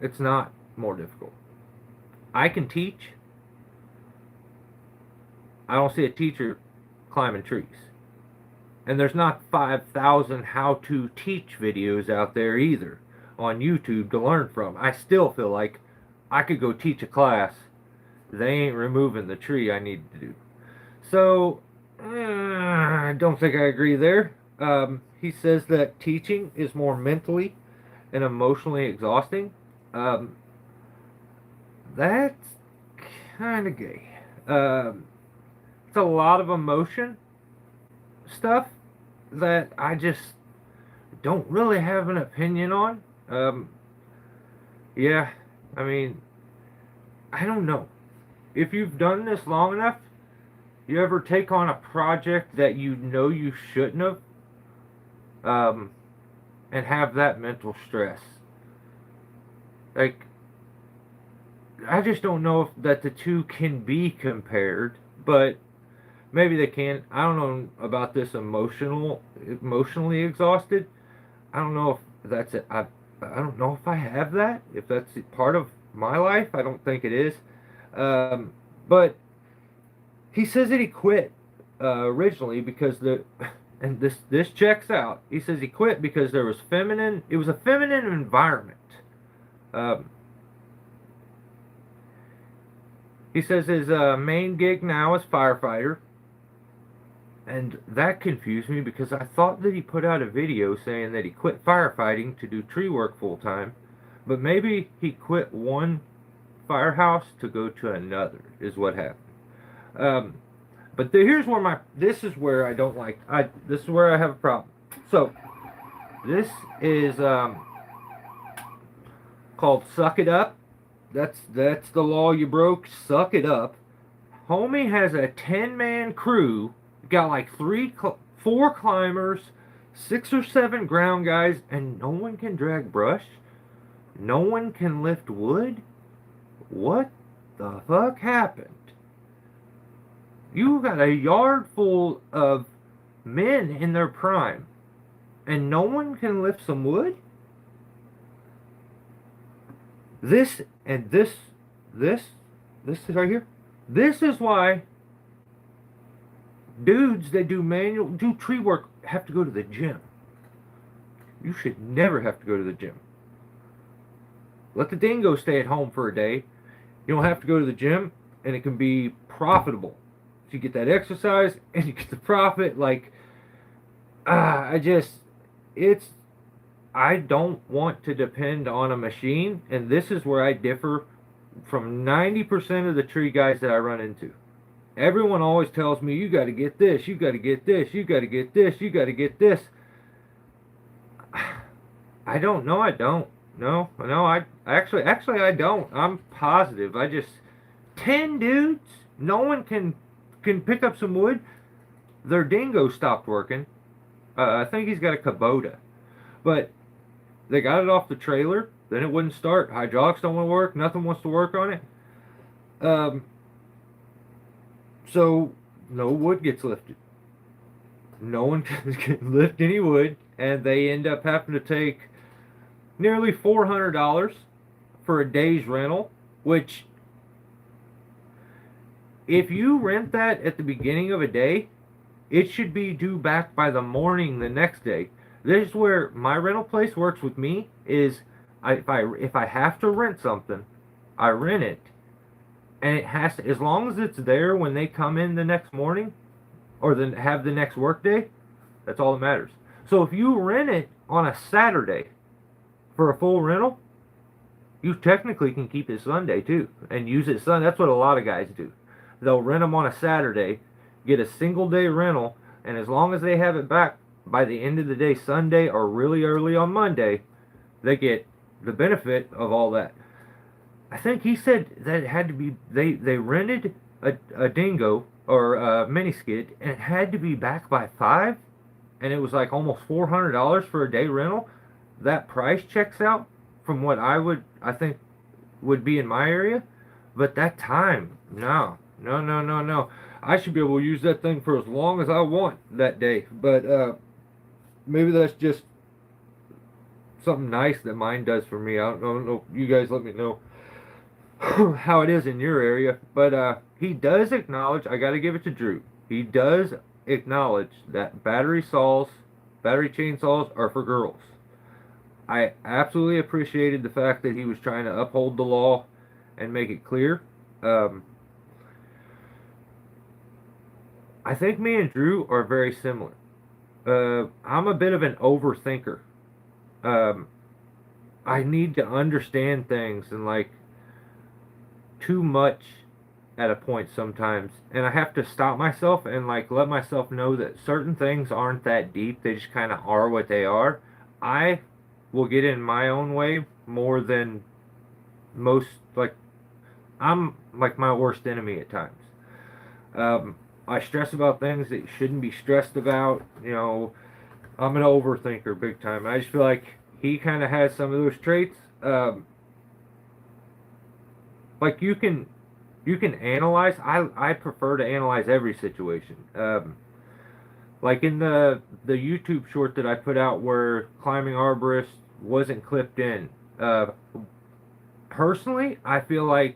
It's not more difficult. I can teach. I don't see a teacher climbing trees. And there's not 5,000 how to teach videos out there either on YouTube to learn from. I still feel like I could go teach a class. They ain't removing the tree I need to do. So, I don't think I agree there. He says that teaching is more mentally and emotionally exhausting. Um, that's kind of gay. It's a lot of emotion stuff that I just don't really have an opinion on. Yeah, I mean, I don't know. If you've done this long enough, you ever take on a project that you know you shouldn't have, and have that mental stress? Like, I just don't know if that the two can be compared, but maybe they can. I don't know about this emotionally exhausted. I don't know if that's it. I don't know if I have that. If that's part of my life, I don't think it is. But he says that he quit originally because and this checks out. He says he quit because there was feminine. It was a feminine environment. Um, he says his main gig now is firefighter. And that confused me because I thought that he put out a video saying that he quit firefighting to do tree work full time. But maybe he quit one firehouse to go to another, is what happened. But here's where this is where I don't like, this is where I have a problem. So, this is called Suck It Up. That's the law you broke. Suck it up. Homie has a 10-man crew. Got like 4 climbers, 6 or 7 ground guys, and no one can drag brush. No one can lift wood. What the fuck happened? You got a yard full of men in their prime, and no one can lift some wood? This right here. This is why dudes that do tree work have to go to the gym. You should never have to go to the gym. Let the dingo stay at home for a day. You don't have to go to the gym, and it can be profitable. So you get that exercise, and you get the profit. Like, I don't want to depend on a machine, and this is where I differ from 90% of the tree guys that I run into. Everyone always tells me, you got to get this, you got to get this, you got to get this, you got to get this. I don't know, I don't. No, I actually I don't. I'm positive. 10 dudes, no one can pick up some wood. Their dingo stopped working. I think he's got a Kubota. But they got it off the trailer, then it wouldn't start. Hydraulics don't want to work, nothing wants to work on it. So no wood gets lifted. No one can lift any wood, and they end up having to take nearly $400 for a day's rental, which, if you rent that at the beginning of a day, it should be due back by the morning the next day. This is where my rental place works with me, is if I have to rent something, I rent it. And it has to, as long as it's there when they come in the next morning, or have the next work day, that's all that matters. So if you rent it on a Saturday, for a full rental, you technically can keep it Sunday too and use it Sunday. That's what a lot of guys do. They'll rent them on a Saturday, get a single day rental, and as long as they have it back by the end of the day Sunday or really early on Monday, they get the benefit of all that. I think he said that it had to be they rented a dingo or a mini skid and it had to be back by 5, and it was like almost $400 for a day rental. That price checks out from what I think would be in my area, but that time, no, no, no, no, no. I should be able to use that thing for as long as I want that day, but maybe that's just something nice that mine does for me. I don't know. You guys let me know how it is in your area, but he does acknowledge. I got to give it to Drew. He does acknowledge that battery chainsaws are for girls. I absolutely appreciated the fact that he was trying to uphold the law and make it clear. I think me and Drew are very similar. I'm a bit of an overthinker. Um, I need to understand things and like too much at a point sometimes, and I have to stop myself and like let myself know that certain things aren't that deep. They just kind of are what they are. I will get in my own way more than most. Like I'm like my worst enemy at times. I stress about things that shouldn't be stressed about. You know, I'm an overthinker big time. I just feel like he kind of has some of those traits. Like you can analyze. I prefer to analyze every situation. Like in the YouTube short that I put out where climbing arborist wasn't clipped in. Personally, I feel like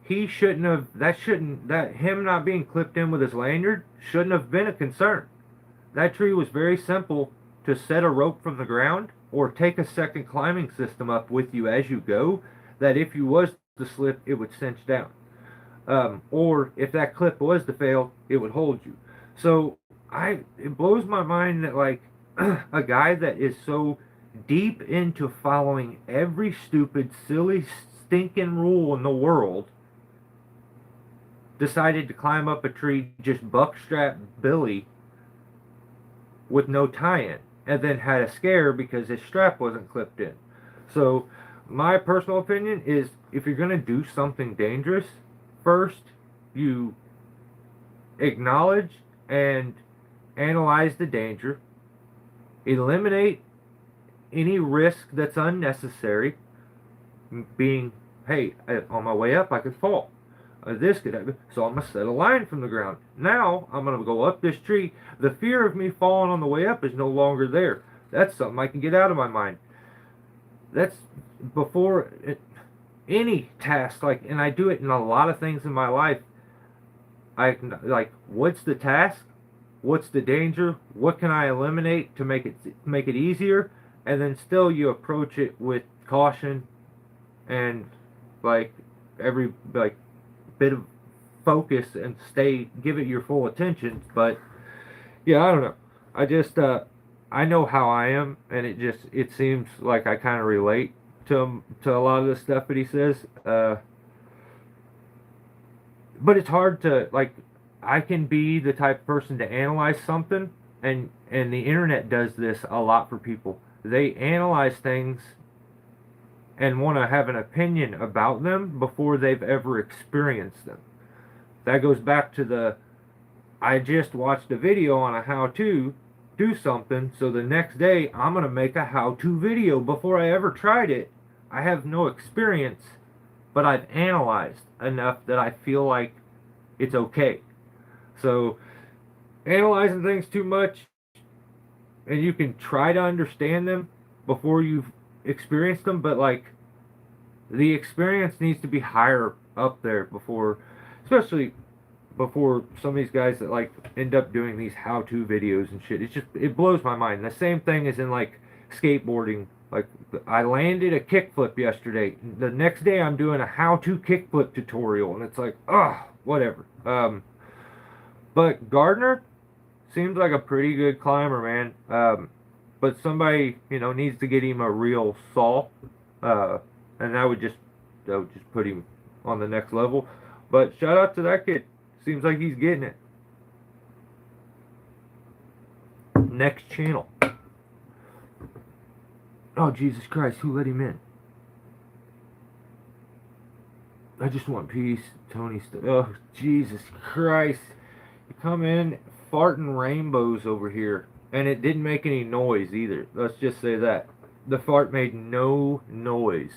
he shouldn't have. That him not being clipped in with his lanyard shouldn't have been a concern. That tree was very simple to set a rope from the ground or take a second climbing system up with you as you go. That if you was to slip, it would cinch down. Or if that clip was to fail, it would hold you. So it blows my mind that like a guy that is so deep into following every stupid, silly, stinking rule in the world decided to climb up a tree just buckstrap Billy with no tie-in, and then had a scare because his strap wasn't clipped in. So my personal opinion is if you're going to do something dangerous, first you acknowledge and analyze the danger, eliminate any risk that's unnecessary, being, hey, on my way up I could fall. This could happen, so I'm going to set a line from the ground. Now I'm going to go up this tree. The fear of me falling on the way up is no longer there. That's something I can get out of my mind. That's before any task, like, and I do it in a lot of things in my life. I like, what's the task? What's the danger? What can I eliminate to make it easier? And then still you approach it with caution and like every like bit of focus and give it your full attention. But yeah, I don't know. I just I know how I am, and it seems like I kind of relate to a lot of the stuff that he says. But it's hard to like. I can be the type of person to analyze something, and the internet does this a lot for people. They analyze things and want to have an opinion about them before they've ever experienced them. That goes back to I just watched a video on a how-to do something, so the next day I'm going to make a how-to video before I ever tried it. I have no experience, but I've analyzed enough that I feel like it's okay. So, analyzing things too much, and you can try to understand them before you've experienced them, but like, the experience needs to be higher up there before, especially before some of these guys that like end up doing these how-to videos and shit. It blows my mind. The same thing is in like skateboarding. Like, I landed a kickflip yesterday. The next day I'm doing a how-to kickflip tutorial, and it's like, ugh, whatever. But Gardner seems like a pretty good climber, man. but somebody, needs to get him a real saw, uh, and that would just put him on the next level. But shout out to that kid. Seems like he's getting it. Next channel. Oh, Jesus Christ, who let him in? I just want peace, Tony. Oh, Jesus Christ. You come in farting rainbows over here. And it didn't make any noise either. Let's just say that. The fart made no noise.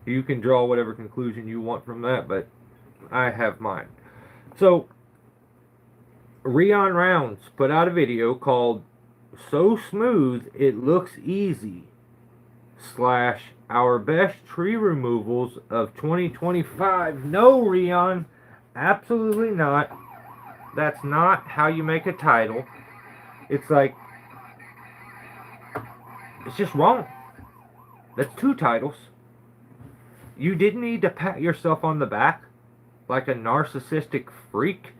You can draw whatever conclusion you want from that, but I have mine. So, Rion Rounds put out a video called So Smooth It Looks Easy / Our Best Tree Removals of 2025. No, Rion, absolutely not. That's not how you make a title. It's like, it's just wrong. That's 2 titles. You didn't need to pat yourself on the back like a narcissistic freak.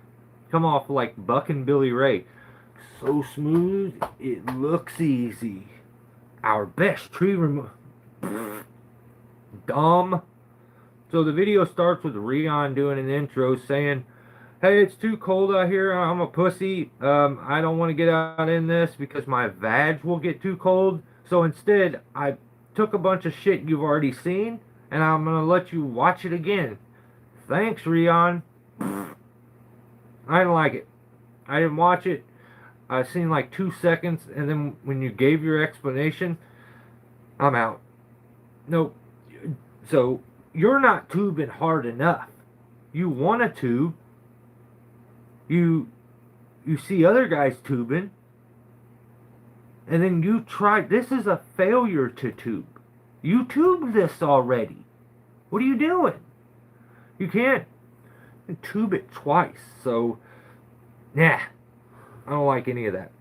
Come off like Buck and Billy Ray. So smooth, it looks easy. Our best tree removal. Dumb. So the video starts with Rion doing an intro saying, hey, it's too cold out here. I'm a pussy. I don't want to get out in this because my vag will get too cold. So instead, I took a bunch of shit you've already seen, and I'm going to let you watch it again. Thanks, Rion. I didn't like it. I didn't watch it. I seen like 2 seconds, and then when you gave your explanation, I'm out. Nope. So, you're not tubing hard enough. You want to tube. You see other guys tubing, and then you try. This is a failure to tube. You tubed this already. What are you doing? You can't tube it twice. So, nah, I don't like any of that.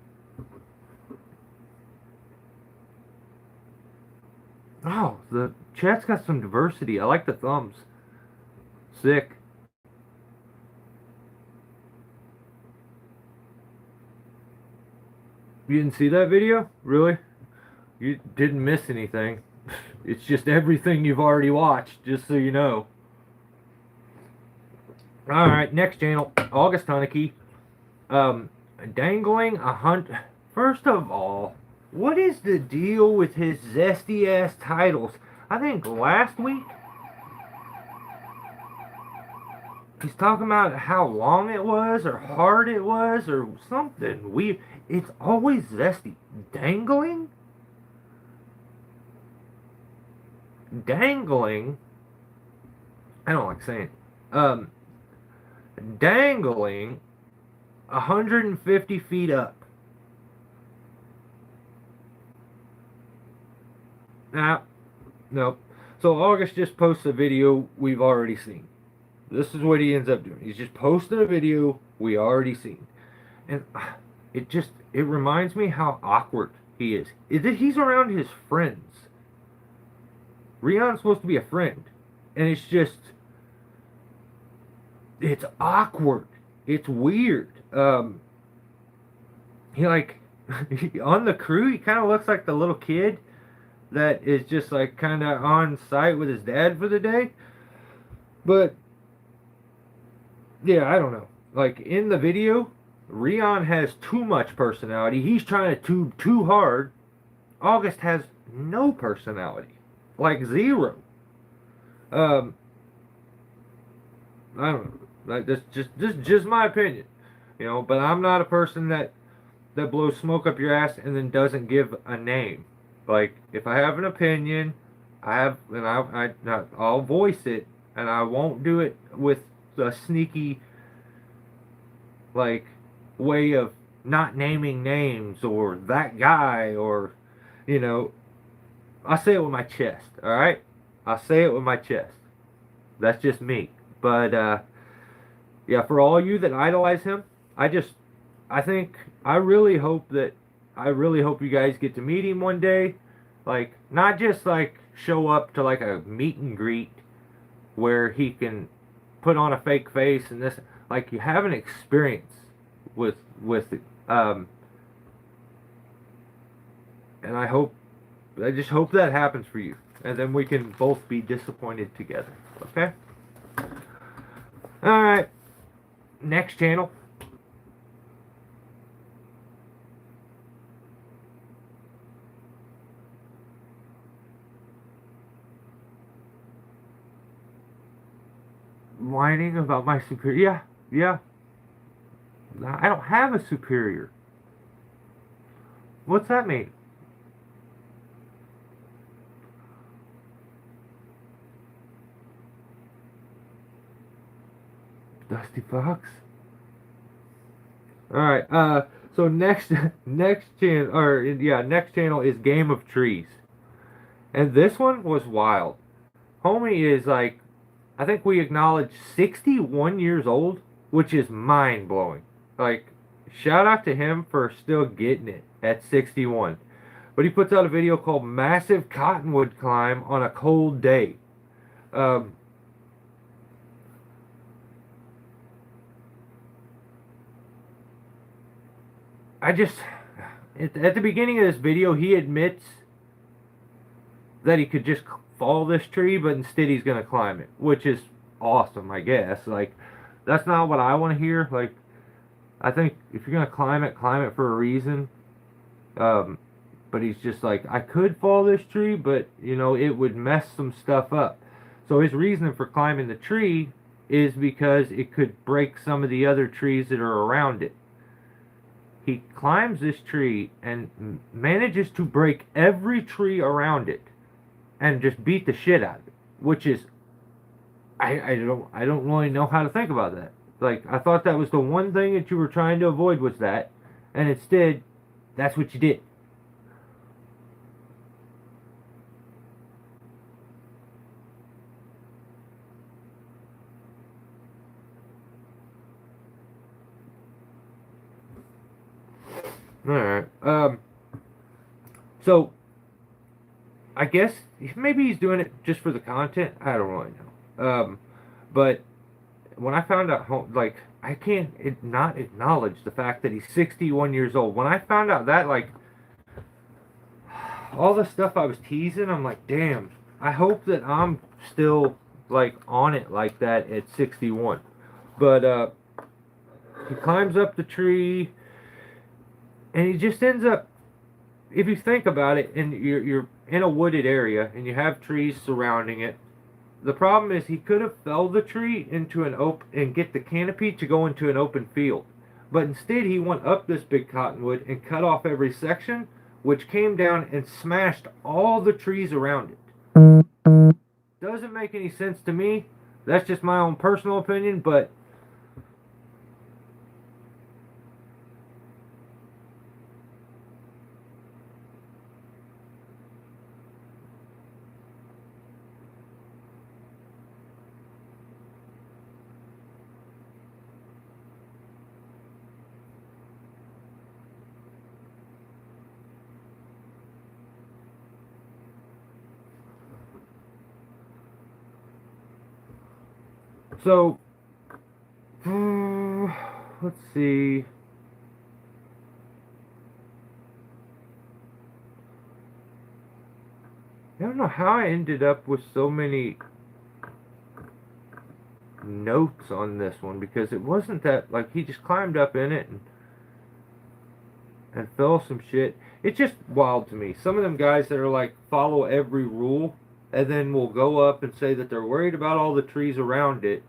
Oh, the chat's got some diversity. I like the thumbs. Sick. You didn't see that video? Really? You didn't miss anything. It's just everything you've already watched, just so you know. Alright, next channel. August Hunnicky. Dangling a hunt. First of all, what is the deal with his zesty ass titles? I think last week he's talking about how long it was, or hard it was, or something weird. It's always zesty. Dangling? Dangling? I don't like saying it. Dangling 150 feet up. Nah, nope. So August just posts a video we've already seen. This is what he ends up doing. He's just posting a video we already seen. And it reminds me how awkward he is. He's around his friends. Rion's supposed to be a friend. And it's awkward. It's weird. He on the crew, he kind of looks like the little kid that is just like kind of on site with his dad for the day. But yeah, I don't know. Like in the video, Rion has too much personality. He's trying to tube too hard. August has no personality. Like 0. I don't know. Like that's just my opinion. But I'm not a person that blows smoke up your ass and then doesn't give a name. Like if I have an opinion, I'll voice it, and I won't do it with a sneaky way of not naming names or that guy or I say it with my chest, alright? I say it with my chest. That's just me. But yeah, for all you that idolize him, I really hope you guys get to meet him one day. Not just show up to a meet and greet where he can put on a fake face and this, you have an experience with And I just hope that happens for you. And then we can both be disappointed together. Okay? Alright. Next channel. Whining about my superior. Yeah. I don't have a superior. What's that mean? Dusty Fox. All right. So next next channel is Game of Trees, and this one was wild. Homie is like, I think we acknowledge 61 years old, which is mind blowing. Like, shout out to him for still getting it at 61. But he puts out a video called "Massive Cottonwood Climb on a Cold Day." Um, I just at the beginning of this video, he admits that he could just fall this tree, but instead he's gonna climb it, which is awesome, I guess. Like, that's not what I want to hear. Like, I think if you're gonna climb it for a reason. Um, but he's just like, I could fall this tree, but you know it would mess some stuff up. So his reason for climbing the tree is because it could break some of the other trees that are around it. He climbs this tree and manages to break every tree around it and just beat the shit out of it, which is I don't really know how to think about that. Like, I thought that was the one thing that you were trying to avoid, was that, and instead that's what you did. All right. So I guess maybe he's doing it just for the content. I don't really know. But when I found out, like, I can't not acknowledge the fact that he's 61 years old. When I found out that, like, all the stuff I was teasing, I'm like, damn. I hope that I'm still like on it like that at 61. But he climbs up the tree, and he just ends up. If you think about it, and you're in a wooded area and you have trees surrounding it, the problem is he could have felled the tree into an open and get the canopy to go into an open field. But instead he went up this big cottonwood and cut off every section, which came down and smashed all the trees around it. Doesn't make any sense to me. That's just my own personal opinion, but so let's see. I don't know how I ended up with so many notes on this one, because it wasn't that, like, he just climbed up in it and fell some shit. It's just wild to me. Some of them guys that are like, follow every rule, and then will go up and say that they're worried about all the trees around it,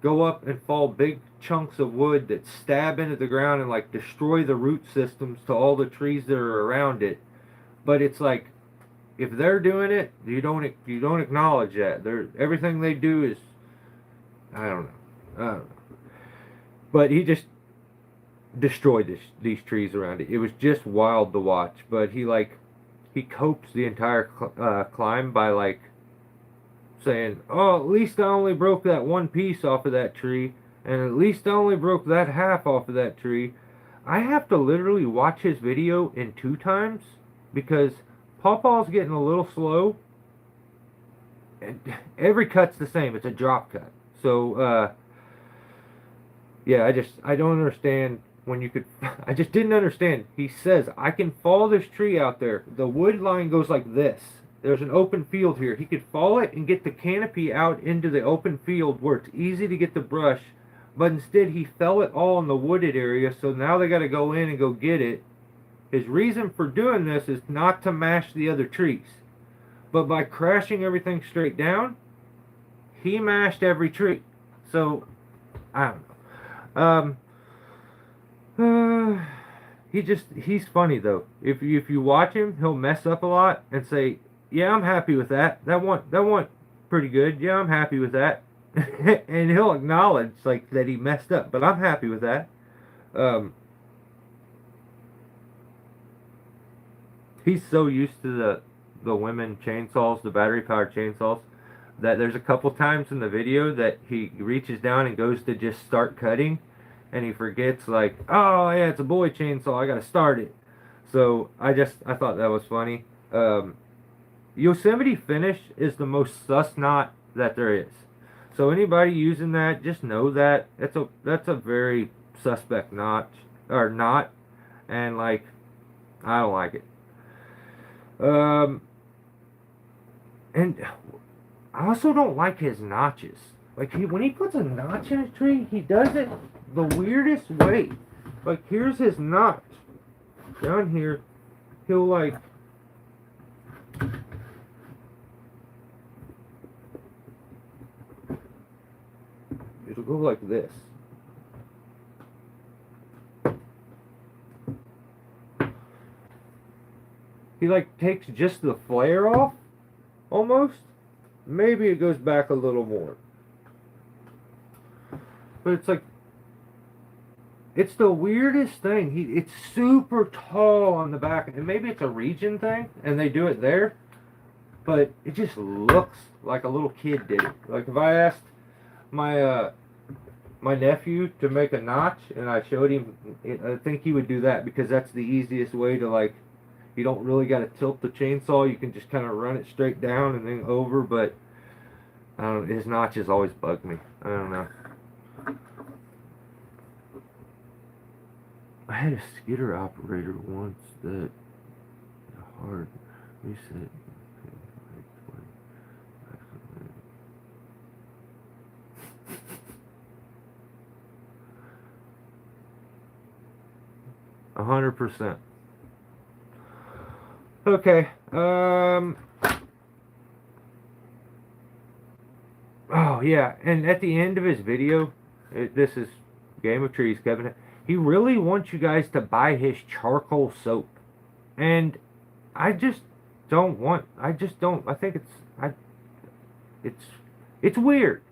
go up and fall big chunks of wood that stab into the ground and like destroy the root systems to all the trees that are around it. But it's like, if they're doing it, you don't acknowledge that. Everything they do is, I don't know. But he just destroyed these trees around it. It was just wild to watch. But he copes the entire climb by like saying, "Oh, at least I only broke that one piece off of that tree, and at least I only broke that half off of that tree." I have to literally watch his video in 2 times because Pawpaw's getting a little slow, and every cut's the same. It's a drop cut. So yeah, I don't understand when you could, I just didn't understand. He says, I can fall this tree out there. The wood line goes like this. There's an open field here. He could fall it and get the canopy out into the open field where it's easy to get the brush, but instead he fell it all in the wooded area, so now they got to go in and go get it. His reason for doing this is not to mash the other trees, but by crashing everything straight down, he mashed every tree. So, I don't know. He's funny though. If you watch him, he'll mess up a lot and say, "Yeah, I'm happy with that. That went pretty good. Yeah, I'm happy with that." And he'll acknowledge like that he messed up, but I'm happy with that. Um, he's so used to the women chainsaws, the battery powered chainsaws, that there's a couple times in the video that he reaches down and goes to just start cutting, and he forgets like, oh yeah, it's a boy chainsaw, I gotta start it. So I thought that was funny. Yosemite Finish is the most sus knot that there is. So anybody using that, just know that that's a very suspect knot or knot, and like I don't like it. Um, and I also don't like his notches. Like when he puts a notch in a tree, he does it the weirdest way. Like here's his notch down here. He'll like it'll go like this. He like takes just the flare off, almost. Maybe it goes back a little more. But it's like, it's the weirdest thing. It's super tall on the back, and maybe it's a region thing, and they do it there. But it just looks like a little kid did it. Like if I asked my nephew to make a notch, and I showed him, I think he would do that because that's the easiest way to like. You don't really got to tilt the chainsaw. You can just kind of run it straight down and then over. But I don't. His notches always bug me. I don't know. I had a skidder operator once that hard reset. 100%. Okay. Oh yeah, and at the end of his video, this is Game of Trees, Kevin. He really wants you guys to buy his charcoal soap, and I just don't want. I just don't. I think it's it's weird.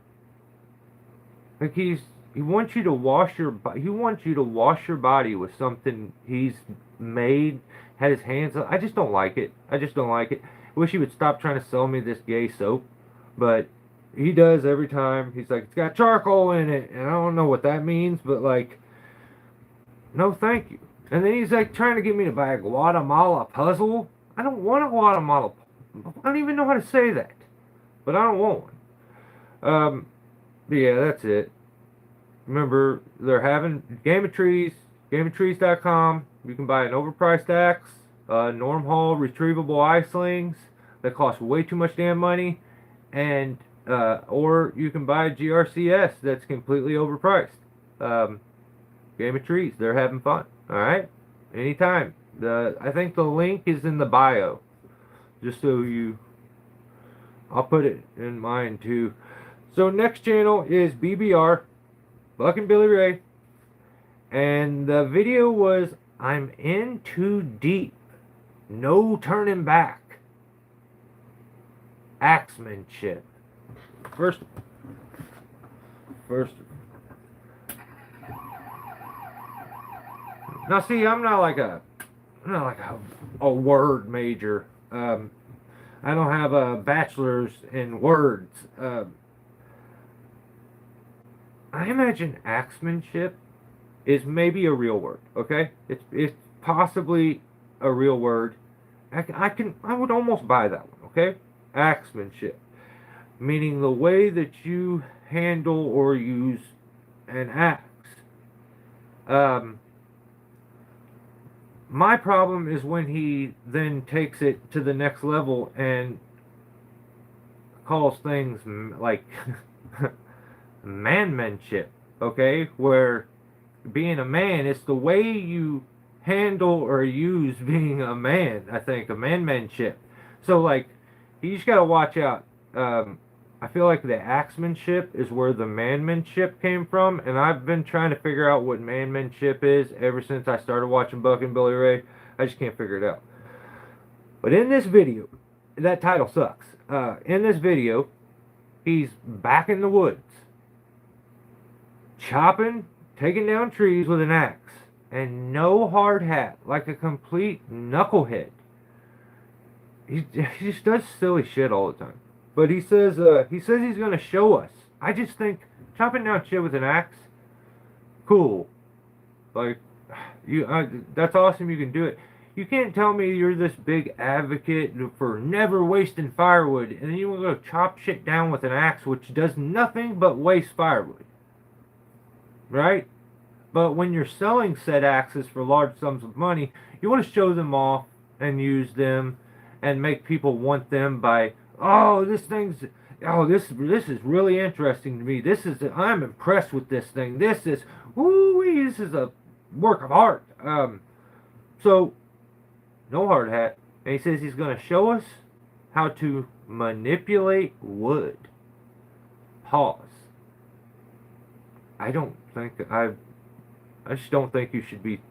Like he wants you to wash your he wants you to wash your body with something he's made, had his hands on. I just don't like it. I just don't like it. I wish he would stop trying to sell me this gay soap, but he does every time. He's like, it's got charcoal in it, and I don't know what that means, but like, no thank you. And then he's like trying to get me to buy a Guatemala puzzle. I don't want a Guatemala. I don't even know how to say that, but I don't want one. But yeah, that's it. Remember, they're having Game of Trees, GameofTrees.com. You can buy an overpriced axe, Norm Hall retrievable eye slings that cost way too much damn money, and or you can buy a GRCS that's completely overpriced. Game of Trees, they're having fun. All right, anytime. I think the link is in the bio, just so you. I'll put it in mine too. So next channel is BBR, Buck and Billy Ray, and the video was I'm in too deep, no turning back. Axemanship. First. Now see, I'm not like a word major. I don't have a bachelor's in words. I imagine axemanship is maybe a real word. Okay, it's possibly a real word. I would almost buy that one. Okay, axemanship, meaning the way that you handle or use an axe. My problem is when he then takes it to the next level and calls things like manmanship, okay? Where being a man, it's the way you handle or use being a man, I think, a manmanship. So, like, you just gotta watch out. I feel like the axemanship is where the manmanship came from, and I've been trying to figure out what manmanship is ever since I started watching Buck and Billy Ray. I just can't figure it out. But in this video, that title sucks. In this video, he's back in the woods, chopping, taking down trees with an axe, and no hard hat, like a complete knucklehead. He just does silly shit all the time. But he says he's gonna show us. I just think chopping down shit with an axe, cool. Like, that's awesome. You can do it. You can't tell me you're this big advocate for never wasting firewood, and then you want to go chop shit down with an axe, which does nothing but waste firewood, right? But when you're selling said axes for large sums of money, you want to show them off and use them and make people want them by, oh, this is really interesting to me. I'm impressed with this thing. This is, this is a work of art. So no hard hat. And he says he's going to show us how to manipulate wood. Pause. I don't think I just don't think you should be.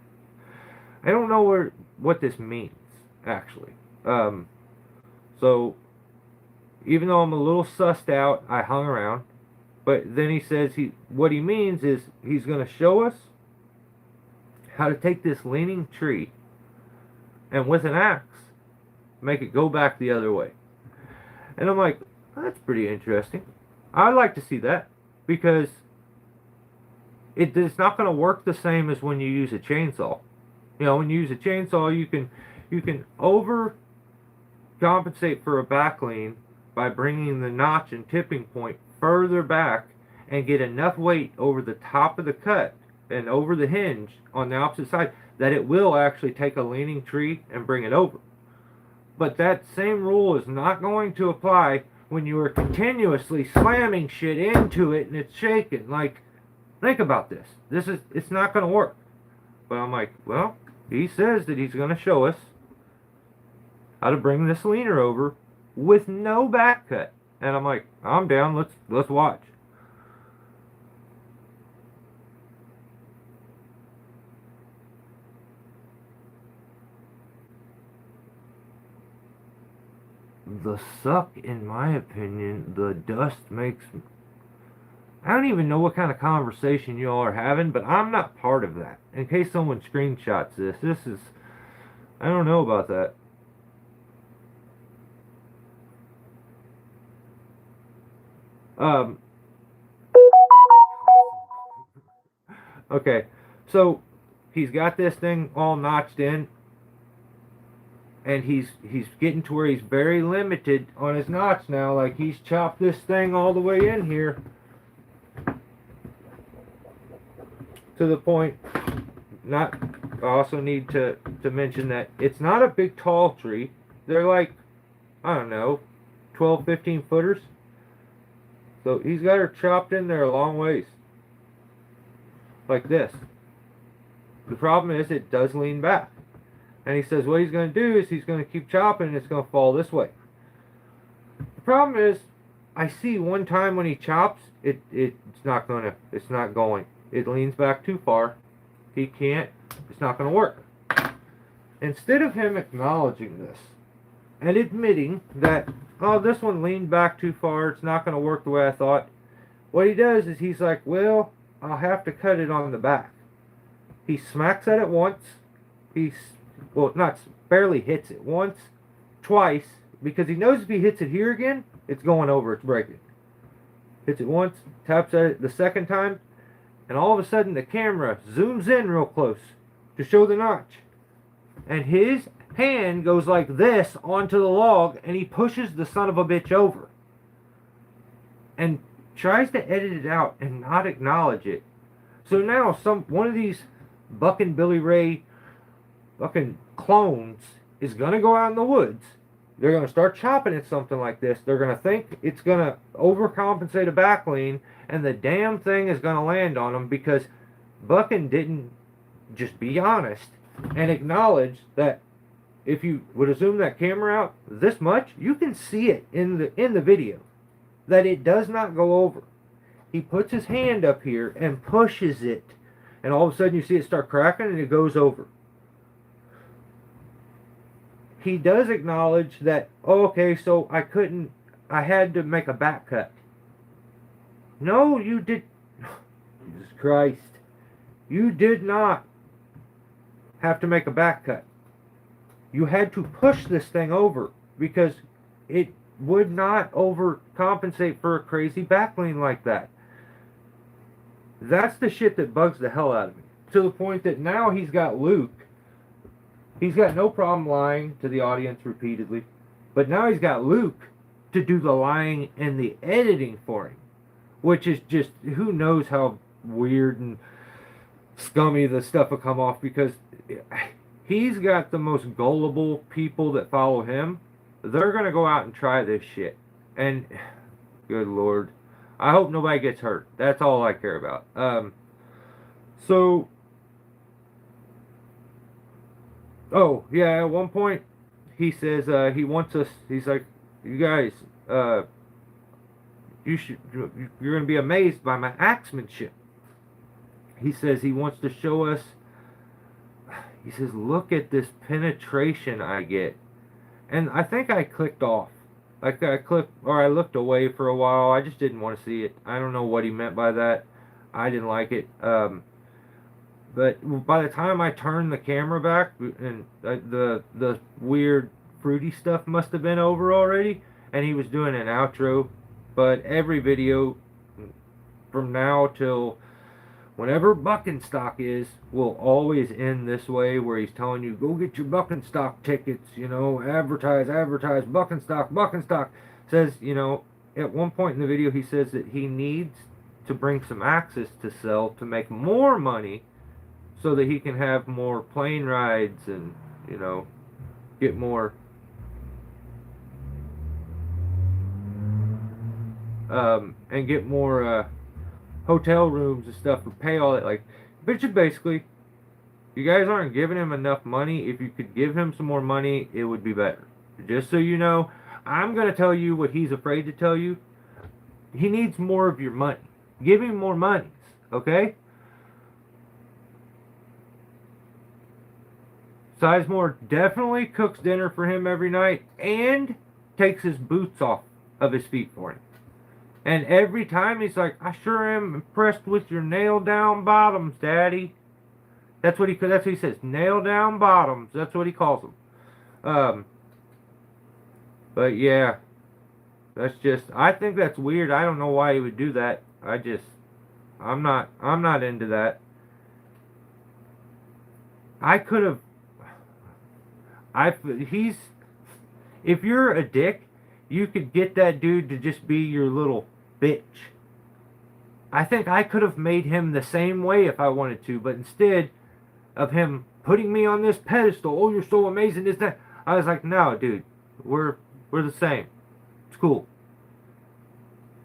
I don't know what this means actually. So even though I'm a little sussed out, I hung around. But then he says what he means is he's going to show us how to take this leaning tree and with an axe make it go back the other way. And I'm like, that's pretty interesting. I'd like to see that because it's not going to work the same as when you use a chainsaw. You know, when you use a chainsaw, you can overcompensate for a back lean by bringing the notch and tipping point further back and get enough weight over the top of the cut and over the hinge on the opposite side that it will actually take a leaning tree and bring it over. But that same rule is not going to apply when you are continuously slamming shit into it and it's shaking. Like, think about this. It's not going to work. But I'm like, well, he says that he's going to show us how to bring this leaner over with no back cut. And I'm like, I'm down. Let's watch. The suck, in my opinion, the dust makes. I don't even know what kind of conversation y'all are having, but I'm not part of that. In case someone screenshots this is. I don't know about that. Okay, so he's got this thing all notched in, and he's getting to where he's very limited on his notch now. Like, he's chopped this thing all the way in here to the point. I also need to mention that it's not a big tall tree. They're like, I don't know, 12, 15 footers. So he's got her chopped in there a long ways. Like this. The problem is it does lean back. And he says what he's going to do is he's going to keep chopping and it's going to fall this way. The problem is I see one time when he chops, it's not going. It leans back too far. He can't. It's not going to work. Instead of him acknowledging this and admitting that, oh, this one leaned back too far, it's not going to work the way I thought, what he does is he's like, well, I'll have to cut it on the back. He smacks at it once. Not barely hits it once, twice, because he knows if he hits it here again, it's going over, it's breaking. Hits it once, taps at it the second time, and all of a sudden the camera zooms in real close to show the notch. And his hand goes like this onto the log, and he pushes the son of a bitch over. And tries to edit it out and not acknowledge it. So now one of these Buck and Billy Ray fucking clones is gonna go out in the woods. They're gonna start chopping at something like this. They're gonna think it's gonna overcompensate a back lean, and the damn thing is gonna land on them because Bucking didn't just be honest and acknowledge that if you would zoom that camera out this much, you can see it in the video that it does not go over. He puts his hand up here and pushes it, and all of a sudden you see it start cracking and it goes over. He does acknowledge that, oh, okay, so I had to make a back cut. No, you did. Jesus Christ. You did not have to make a back cut. You had to push this thing over because it would not overcompensate for a crazy back lean like that. That's the shit that bugs the hell out of me. To the point that now he's got Luke. He's got no problem lying to the audience repeatedly. But now he's got Luke to do the lying and the editing for him. Which is just, who knows how weird and scummy the stuff will come off, because he's got the most gullible people that follow him. They're going to go out and try this shit. And, good Lord, I hope nobody gets hurt. That's all I care about. Oh, yeah, at one point, he says, he wants us, he's like, you guys, you're going to be amazed by my axemanship. He says he wants to show us, he says, look at this penetration I get. And I think I clicked off. Like I looked away for a while. I just didn't want to see it. I don't know what he meant by that. I didn't like it. But by the time I turned the camera back, and the weird fruity stuff must have been over already, and he was doing an outro. But every video from now till whenever Buckenstock is, will always end this way, where he's telling you, go get your Buckenstock tickets, you know, advertise, Buckenstock. Says, you know, at one point in the video he says that he needs to bring some axes to sell to make more money so that he can have more plane rides and, you know, get more hotel rooms and stuff and pay all that. Like, but basically, you guys aren't giving him enough money. If you could give him some more money, it would be better. Just so you know, I'm going to tell you what he's afraid to tell you. He needs more of your money. Give him more monies, okay? Sizemore definitely cooks dinner for him every night and takes his boots off of his feet for him. And every time he's like, I sure am impressed with your nail down bottoms, Daddy. That's what he says. Nail down bottoms. That's what he calls them. But yeah, that's just, I think that's weird. I don't know why he would do that. I'm not into that. If you're a dick, you could get that dude to just be your little bitch. I think I could have made him the same way if I wanted to, but instead of him putting me on this pedestal, oh, you're so amazing, this, that, I was like, no, dude, we're the same. It's cool.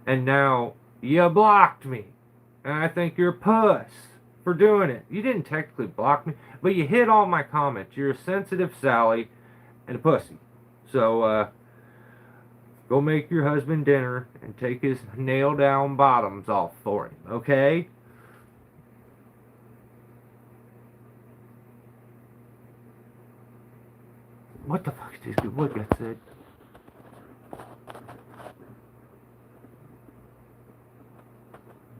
And now you blocked me, and I think you're a puss for doing it. You didn't technically block me, but you hit all my comments. You're a sensitive Sally and a pussy. So, go make your husband dinner and take his nail down bottoms off for him, okay? What the fuck is this? What got said?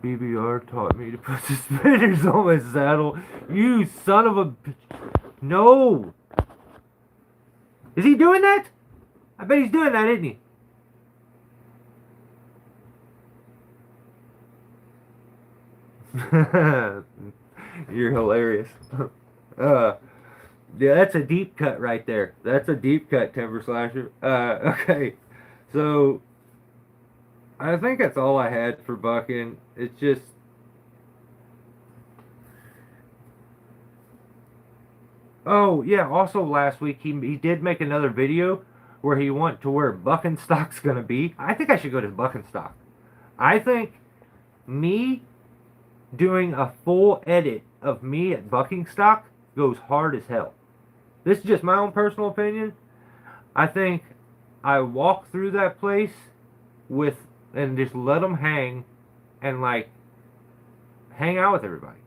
BBR taught me to put suspenders on my saddle. You son of a bitch. No! Is he doing that? I bet he's doing that, isn't he? You're hilarious. Yeah, that's a deep cut right there. That's a deep cut, Timber Slasher. Okay. So, I think that's all I had for Bucking. It's just, Oh yeah. Also last week he did make another video where he went to where Buckenstock's gonna be. I think I should go to Buckenstock. I think me doing a full edit of me at Buckenstock goes hard as hell. This is just my own personal opinion. I think I walk through that place with and just let them hang and like hang out with everybody.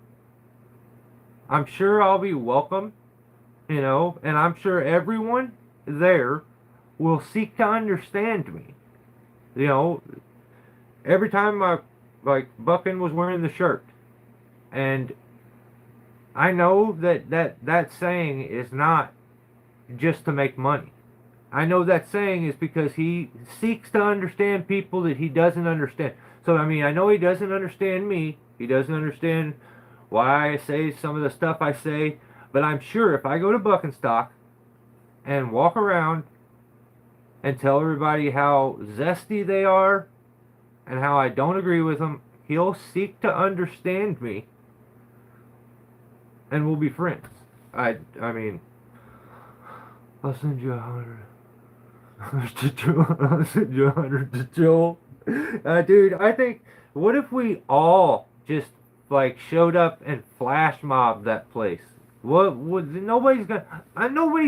I'm sure I'll be welcome, and I'm sure everyone there will seek to understand me. You know, every time like Buckin was wearing the shirt, and I know that saying is not just to make money. I know that saying is because he seeks to understand people that he doesn't understand. So I mean, I know he doesn't understand me. He doesn't understand why I say some of the stuff I say. But I'm sure if I go to Buckenstock and walk around and tell everybody how zesty they are and how I don't agree with them, he'll seek to understand me and we'll be friends. I mean, I'll send you 100 to Joel. I'll send you 100 to Joel. Dude, I think, what if we all just like showed up and flash mobbed that place? What would nobody's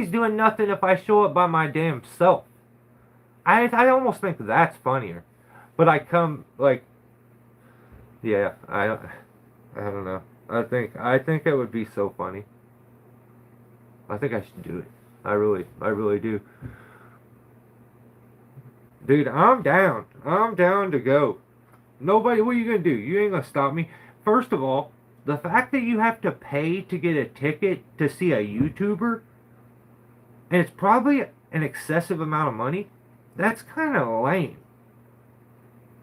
doing nothing if I show up by my damn self. I almost think that's funnier. But I come like, yeah, I don't know. I think it would be so funny. I think I should do it. I really do. Dude, I'm down. I'm down to go. Nobody, what are you gonna do? You ain't gonna stop me. First of all, the fact that you have to pay to get a ticket to see a YouTuber, and it's probably an excessive amount of money, that's kind of lame.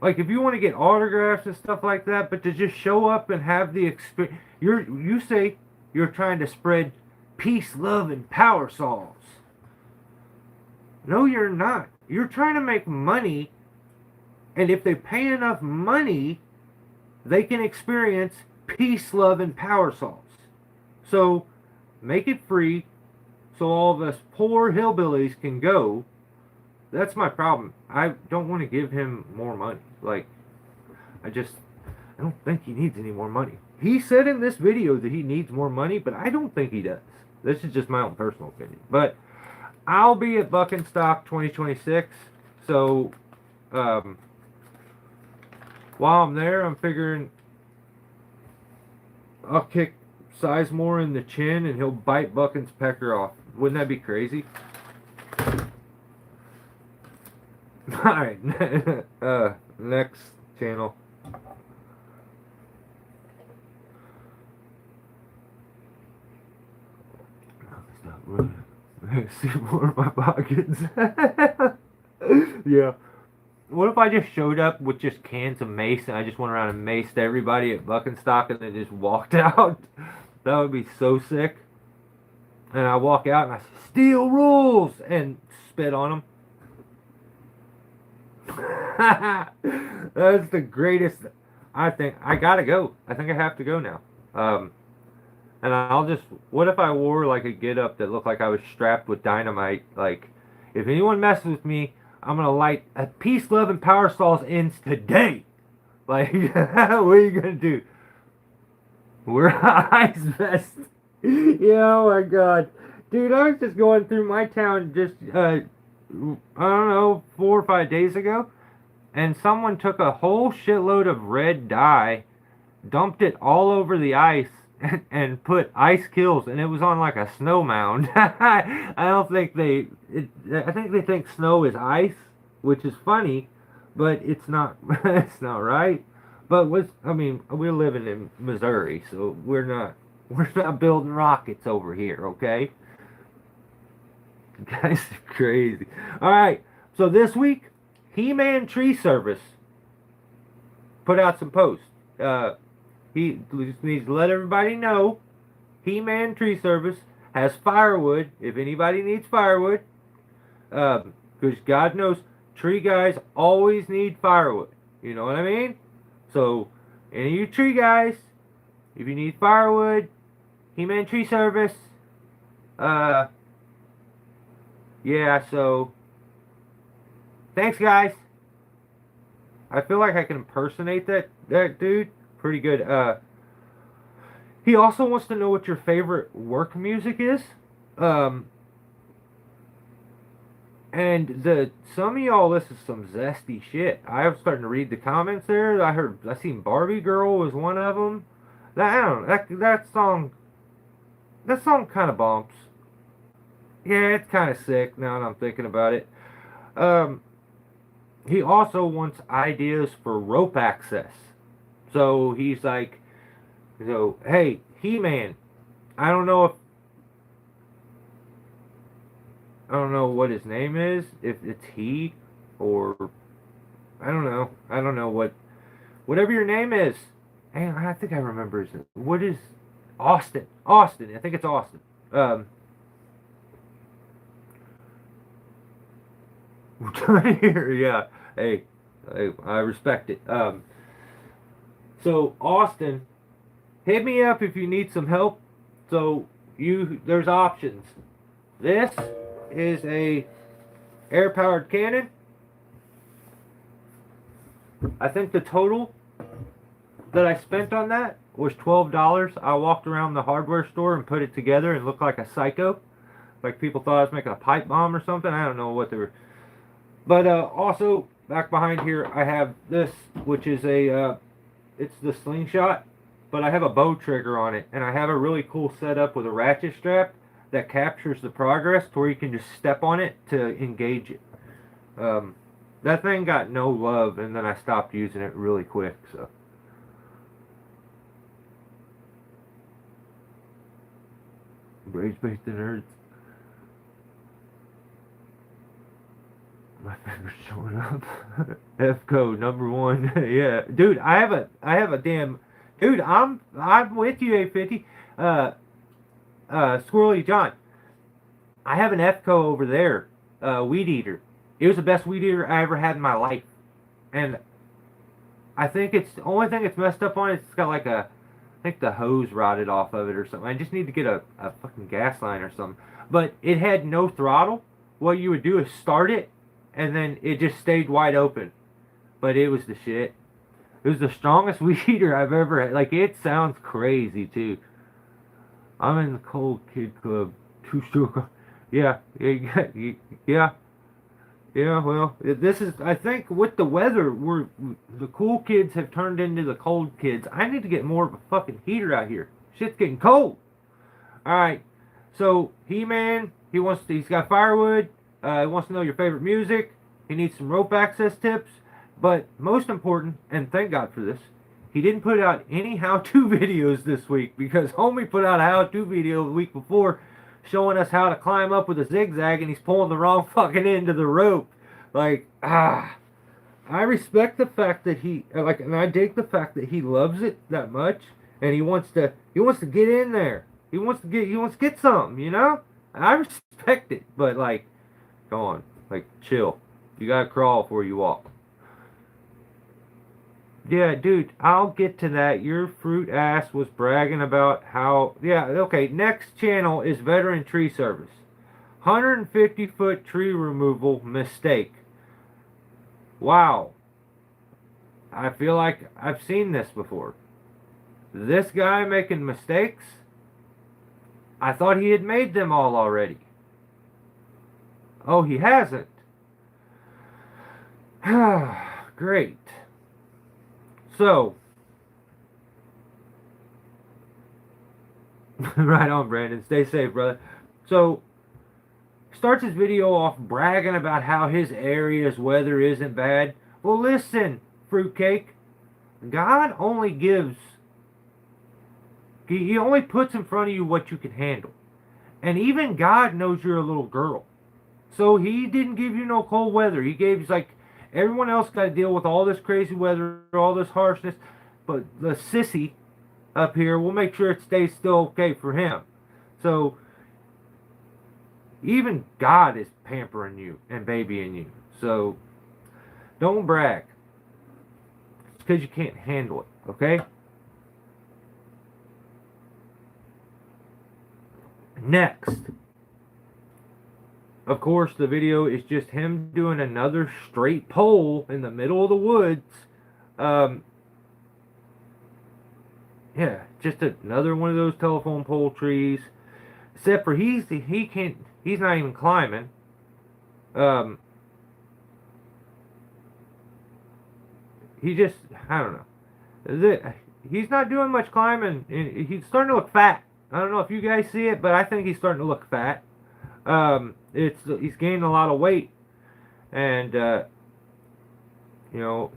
Like, if you want to get autographs and stuff like that, but to just show up and have the experience, you say you're trying to spread peace, love, and power salves. No, you're not. You're trying to make money, and if they pay enough money, they can experience peace, love, and power salves. So, make it free so all of us poor hillbillies can go. That's my problem. I don't want to give him more money. Like, I don't think he needs any more money. He said in this video that he needs more money, but I don't think he does. This is just my own personal opinion. But I'll be at Buckenstock 2026. So, while I'm there, I'm figuring I'll kick Sizemore in the chin and he'll bite Bucken's pecker off. Wouldn't that be crazy? Alright, next channel. See more of my pockets. Yeah. What if I just showed up with just cans of mace and I just went around and maced everybody at Buckenstock and then just walked out? That would be so sick. And I walk out and I say, "Steel rules!" and spit on them. That's the greatest. I think I gotta go. I think I have to go now. And I'll just. What if I wore like a get up that looked like I was strapped with dynamite? Like, if anyone messes with me, I'm gonna light a peace, love, and power salts ends today. Like, what are you gonna do? Wear ice vest. Yeah, oh my god. Dude, I was just going through my town just, I don't know, 4 or 5 days ago, and someone took a whole shitload of red dye, dumped it all over the ice, and put ice kills, and it was on like a snow mound. I don't think I think they think snow is ice, which is funny, but it's not, it's not right. But I mean, we're living in Missouri, so we're not building rockets over here, okay? You guys are crazy. Alright, so this week, He-Man Tree Service put out some posts. He just needs to let everybody know He-Man Tree Service has firewood, if anybody needs firewood. Because God knows, tree guys always need firewood. You know what I mean? So, any of you tree guys, if you need firewood, He-Man Tree Service, Uh, yeah. So thanks, guys. I feel like I can impersonate that dude pretty good. He also wants to know what your favorite work music is. Um, and the some of y'all listen to some zesty shit. I was starting to read the comments there. I seen Barbie Girl was one of them. That I don't know, that song kind of bumps. Yeah, it's kind of sick now that I'm thinking about it. Um, he also wants ideas for rope access. So he's like, so hey, He-Man, I don't know if I don't know what his name is, if it's he or I don't know. I don't know whatever your name is. Hey, I think I remember his name. What is Austin? Austin. I think it's Austin. Um, yeah. Hey, I respect it. So Austin, hit me up if you need some help. So there's options. This is a air powered cannon. I think the total that I spent on that was $12. I walked around the hardware store and put it together and looked like a psycho. Like people thought I was making a pipe bomb or something. I don't know what they were. But also back behind here, I have this, which is it's the slingshot, but I have a bow trigger on it, and I have a really cool setup with a ratchet strap that captures the progress to where you can just step on it to engage it. Um, that thing got no love, and then I stopped using it really quick. So. Rage Bait the Nerds. My finger's showing up. F code #1. Yeah, dude, I have a damn dude. I'm with you, 850. Squirrely John. I have an F-Co over there. Weed eater. It was the best weed eater I ever had in my life, and I think it's the only thing it's messed up on. It's got like I think the hose rotted off of it or something. I just need to get a fucking gas line or something. But it had no throttle. What you would do is start it, and then it just stayed wide open. But it was the shit. It was the strongest weed eater I've ever had. Like, it sounds crazy, too. I'm in the Cold Kid Club. Two-stroke. Yeah, yeah, yeah. Yeah, well, this is, I think with the weather, the cool kids have turned into the cold kids. I need to get more of a fucking heater out here. Shit's getting cold. Alright, so He-Man, he's got firewood, he wants to know your favorite music, he needs some rope access tips, but most important, and thank God for this, he didn't put out any how-to videos this week, because homie put out a how-to video the week before, showing us how to climb up with a zigzag, and he's pulling the wrong fucking end of the rope. Like, I respect the fact that and I dig the fact that he loves it that much, and he wants to get in there. He wants to get something, you know? I respect it, but like, come on, like, chill. You gotta crawl before you walk. Yeah, dude, I'll get to that. Your fruit ass was bragging about how. Yeah, okay, next channel is Veteran Tree Service. 150-foot tree removal mistake. Wow. I feel like I've seen this before. This guy making mistakes? I thought he had made them all already. Oh, he hasn't. Great. So, right on, Brandon. Stay safe, brother. So, starts his video off bragging about how his area's weather isn't bad. Well, listen, fruitcake. God only gives. He only puts in front of you what you can handle. And even God knows you're a little girl. So he didn't give you no cold weather. He gave you, like, everyone else got to deal with all this crazy weather, all this harshness. But the sissy up here, we'll make sure it stays still okay for him. So even God is pampering you and babying you. So don't brag. It's because you can't handle it, okay? Next, Of course, the video is just him doing another straight pole in the middle of the woods. Um, yeah, just another one of those telephone pole trees. Except for he's not even climbing. Um, he just, I don't know. He's not doing much climbing. He's starting to look fat. I don't know if you guys see it, but I think he's starting to look fat. He's gaining a lot of weight, and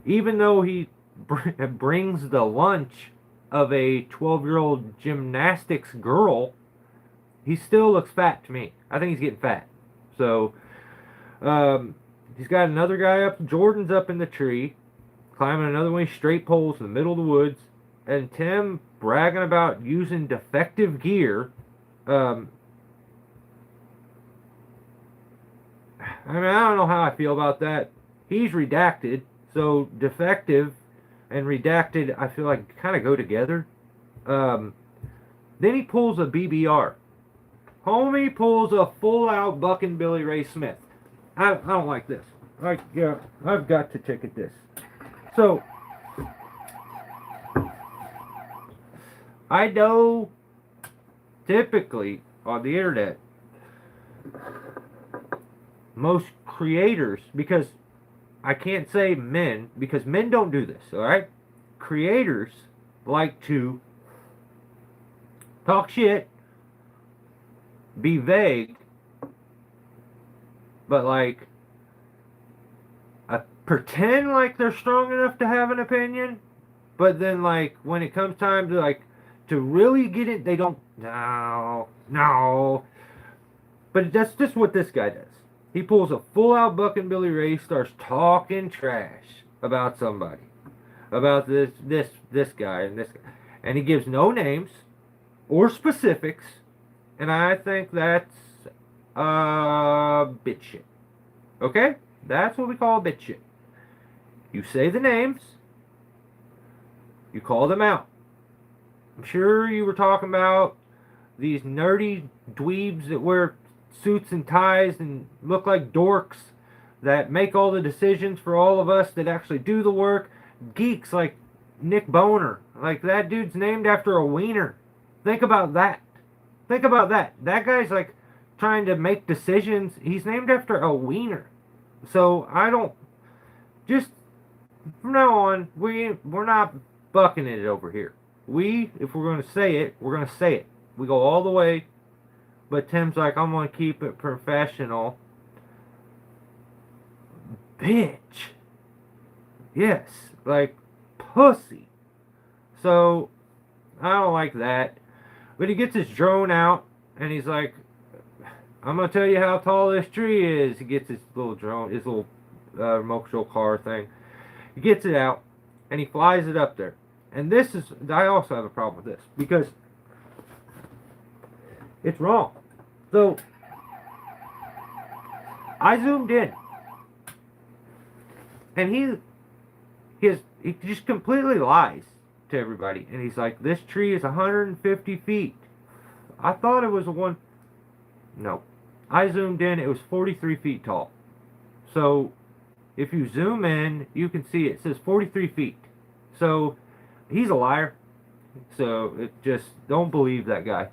even though he brings the lunch of a 12-year-old gymnastics girl, he still looks fat to me. I think he's getting fat. So, he's got another guy up. Jordan's up in the tree, climbing another one of these straight poles in the middle of the woods, and Tim bragging about using defective gear. I mean, I don't know how I feel about that. He's redacted, so defective and redacted, I feel like kind of go together. Then he pulls a BBR. Homie pulls a full-out bucking Billy Ray Smith. I don't like this. I've got to check at this. So, I know typically on the internet, most creators, because I can't say men, because men don't do this, alright? Creators like to talk shit, be vague, but like, pretend like they're strong enough to have an opinion, but then like, when it comes time to really get it, they don't, no. But that's just what this guy does. He pulls a full-out bucking Billy Ray, starts talking trash about somebody, about this guy and this guy, and he gives no names or specifics, and I think that's bitch shit. Okay, that's what we call bitch shit. You say the names, you call them out. I'm sure you were talking about these nerdy dweebs that wear suits and ties and look like dorks that make all the decisions for all of us that actually do the work. Geeks like Nick Boner. Like, that dude's named after a wiener. Think about that. Think about that. That guy's like trying to make decisions. He's named after a wiener. So I don't, just from now on, we're not bucking it over here. If we're going to say it, we're going to say it. We go all the way. But Tim's like, I'm going to keep it professional. Bitch. Yes. Like, pussy. So, I don't like that. But he gets his drone out, and he's like, I'm going to tell you how tall this tree is. He gets his little drone, his little remote control car thing. He gets it out, and he flies it up there. And I also have a problem with this, because it's wrong. So, I zoomed in, and he just completely lies to everybody, and he's like, this tree is 150 feet. I thought it was no. I zoomed in, it was 43 feet tall. So, if you zoom in, you can see it says 43 feet. So, he's a liar. So, don't believe that guy.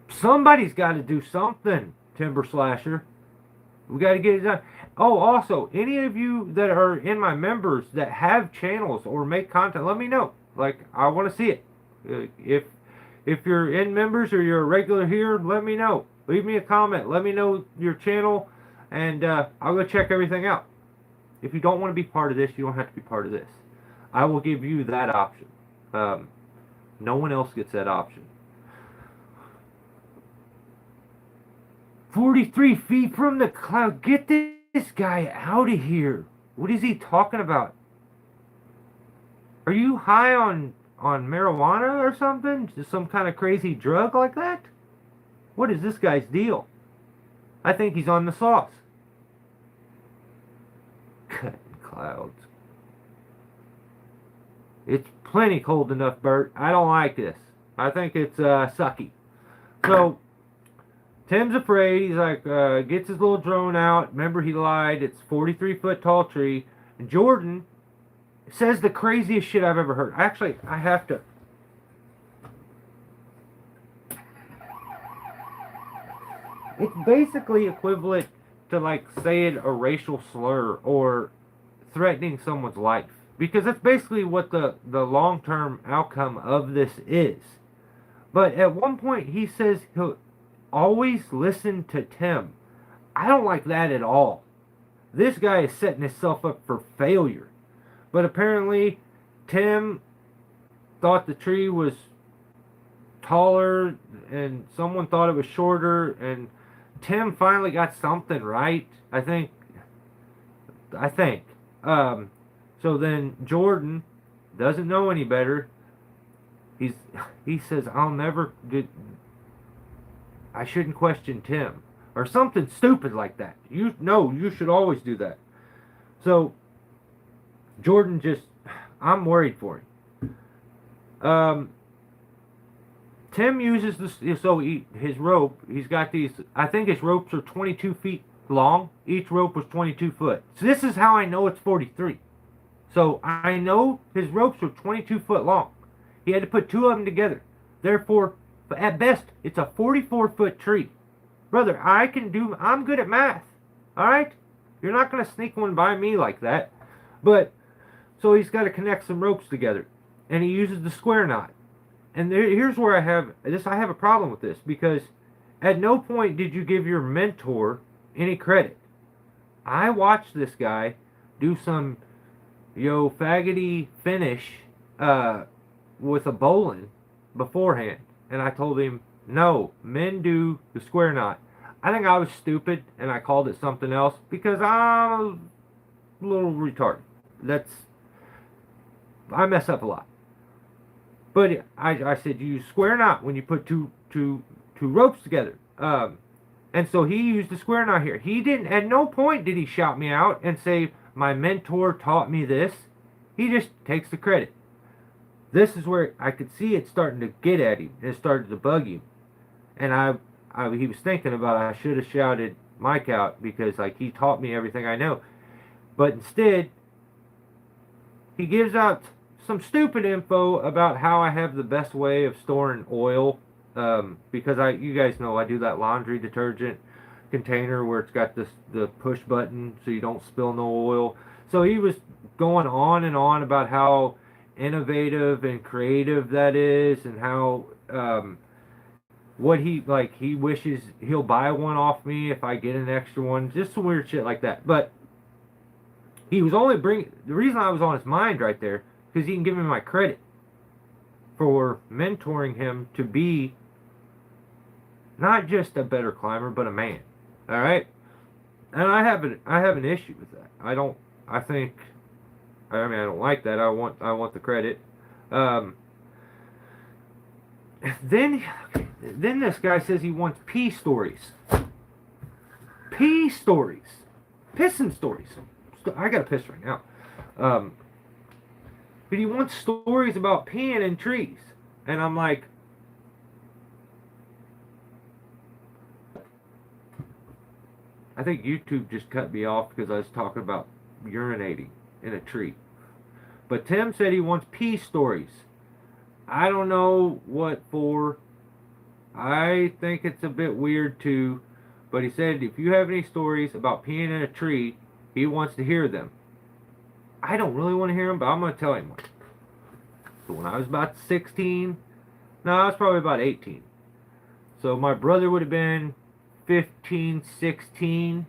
Somebody's got to do something, Timber Slasher. We got to get it done. Oh, also, any of you that are in my members that have channels or make content, let me know. Like, I want to see it. If you're in members or you're a regular here, let me know. Leave me a comment. Let me know your channel, and I'll go check everything out. If you don't want to be part of this, you don't have to be part of this. I will give you that option. No one else gets that option. 43 feet from the cloud. Get this guy out of here. What is he talking about? Are you high on marijuana or something? Just some kind of crazy drug like that? What is this guy's deal? I think he's on the sauce. Cutting clouds. It's plenty cold enough, Bert. I don't like this. I think it's sucky. So Tim's afraid. He's like, gets his little drone out. Remember, he lied. It's 43-foot tall tree. And Jordan says the craziest shit I've ever heard. Actually, I have to. It's basically equivalent to like saying a racial slur or threatening someone's life. Because that's basically what the long-term outcome of this is. But at one point he says he'll always listen to Tim. I don't like that at all. This guy is setting himself up for failure. But apparently Tim thought the tree was taller and someone thought it was shorter, and Tim finally got something right. I think. So then Jordan doesn't know any better. He says, I shouldn't question Tim. Or something stupid like that. You should always do that. So Jordan I'm worried for him. Tim uses his rope. He's got these, I think his ropes are 22 feet long. Each rope was 22 foot. So this is how I know it's 43. So I know his ropes were 22 foot long. He had to put two of them together. Therefore, at best, it's a 44-foot tree. Brother, I'm good at math. Alright? You're not going to sneak one by me like that. But, so he's got to connect some ropes together. And he uses the square knot. And here's where I have a problem with this. Because at no point did you give your mentor any credit. I watched this guy do some faggoty finish with a bowling beforehand, and I told him, no, men do the square knot. I think I was stupid and I called it something else because I'm a little retarded. I mess up a lot. But I said you use square knot when you put two ropes together. And so he used the square knot here. He didn't, at no point did he shout me out and say, my mentor taught me this. He just takes the credit. This is where I could see it starting to get at him. It started to bug him. And he was thinking about, I should have shouted Mike out because like he taught me everything I know. But instead, he gives out some stupid info about how I have the best way of storing oil. Because you guys know I do that laundry detergent container where it's got the push button so you don't spill no oil. So he was going on and on about how innovative and creative that is, and how he wishes he'll buy one off me if I get an extra one, just some weird shit like that. But he was only the reason I was on his mind right there because he can give me my credit for mentoring him to be not just a better climber, but a man. All right, and I have an issue with that. I don't like that. I want the credit. Then this guy says he wants pee stories. Pee stories, pissing stories. I gotta piss right now. But he wants stories about peeing in trees, and I'm like, I think YouTube just cut me off because I was talking about urinating in a tree. But Tim said he wants pee stories. I don't know what for. I think it's a bit weird too. But he said if you have any stories about peeing in a tree, he wants to hear them. I don't really want to hear them, but I'm going to tell him one. So when I was about 16, no, I was probably about 18. So my brother would have been 15, 16,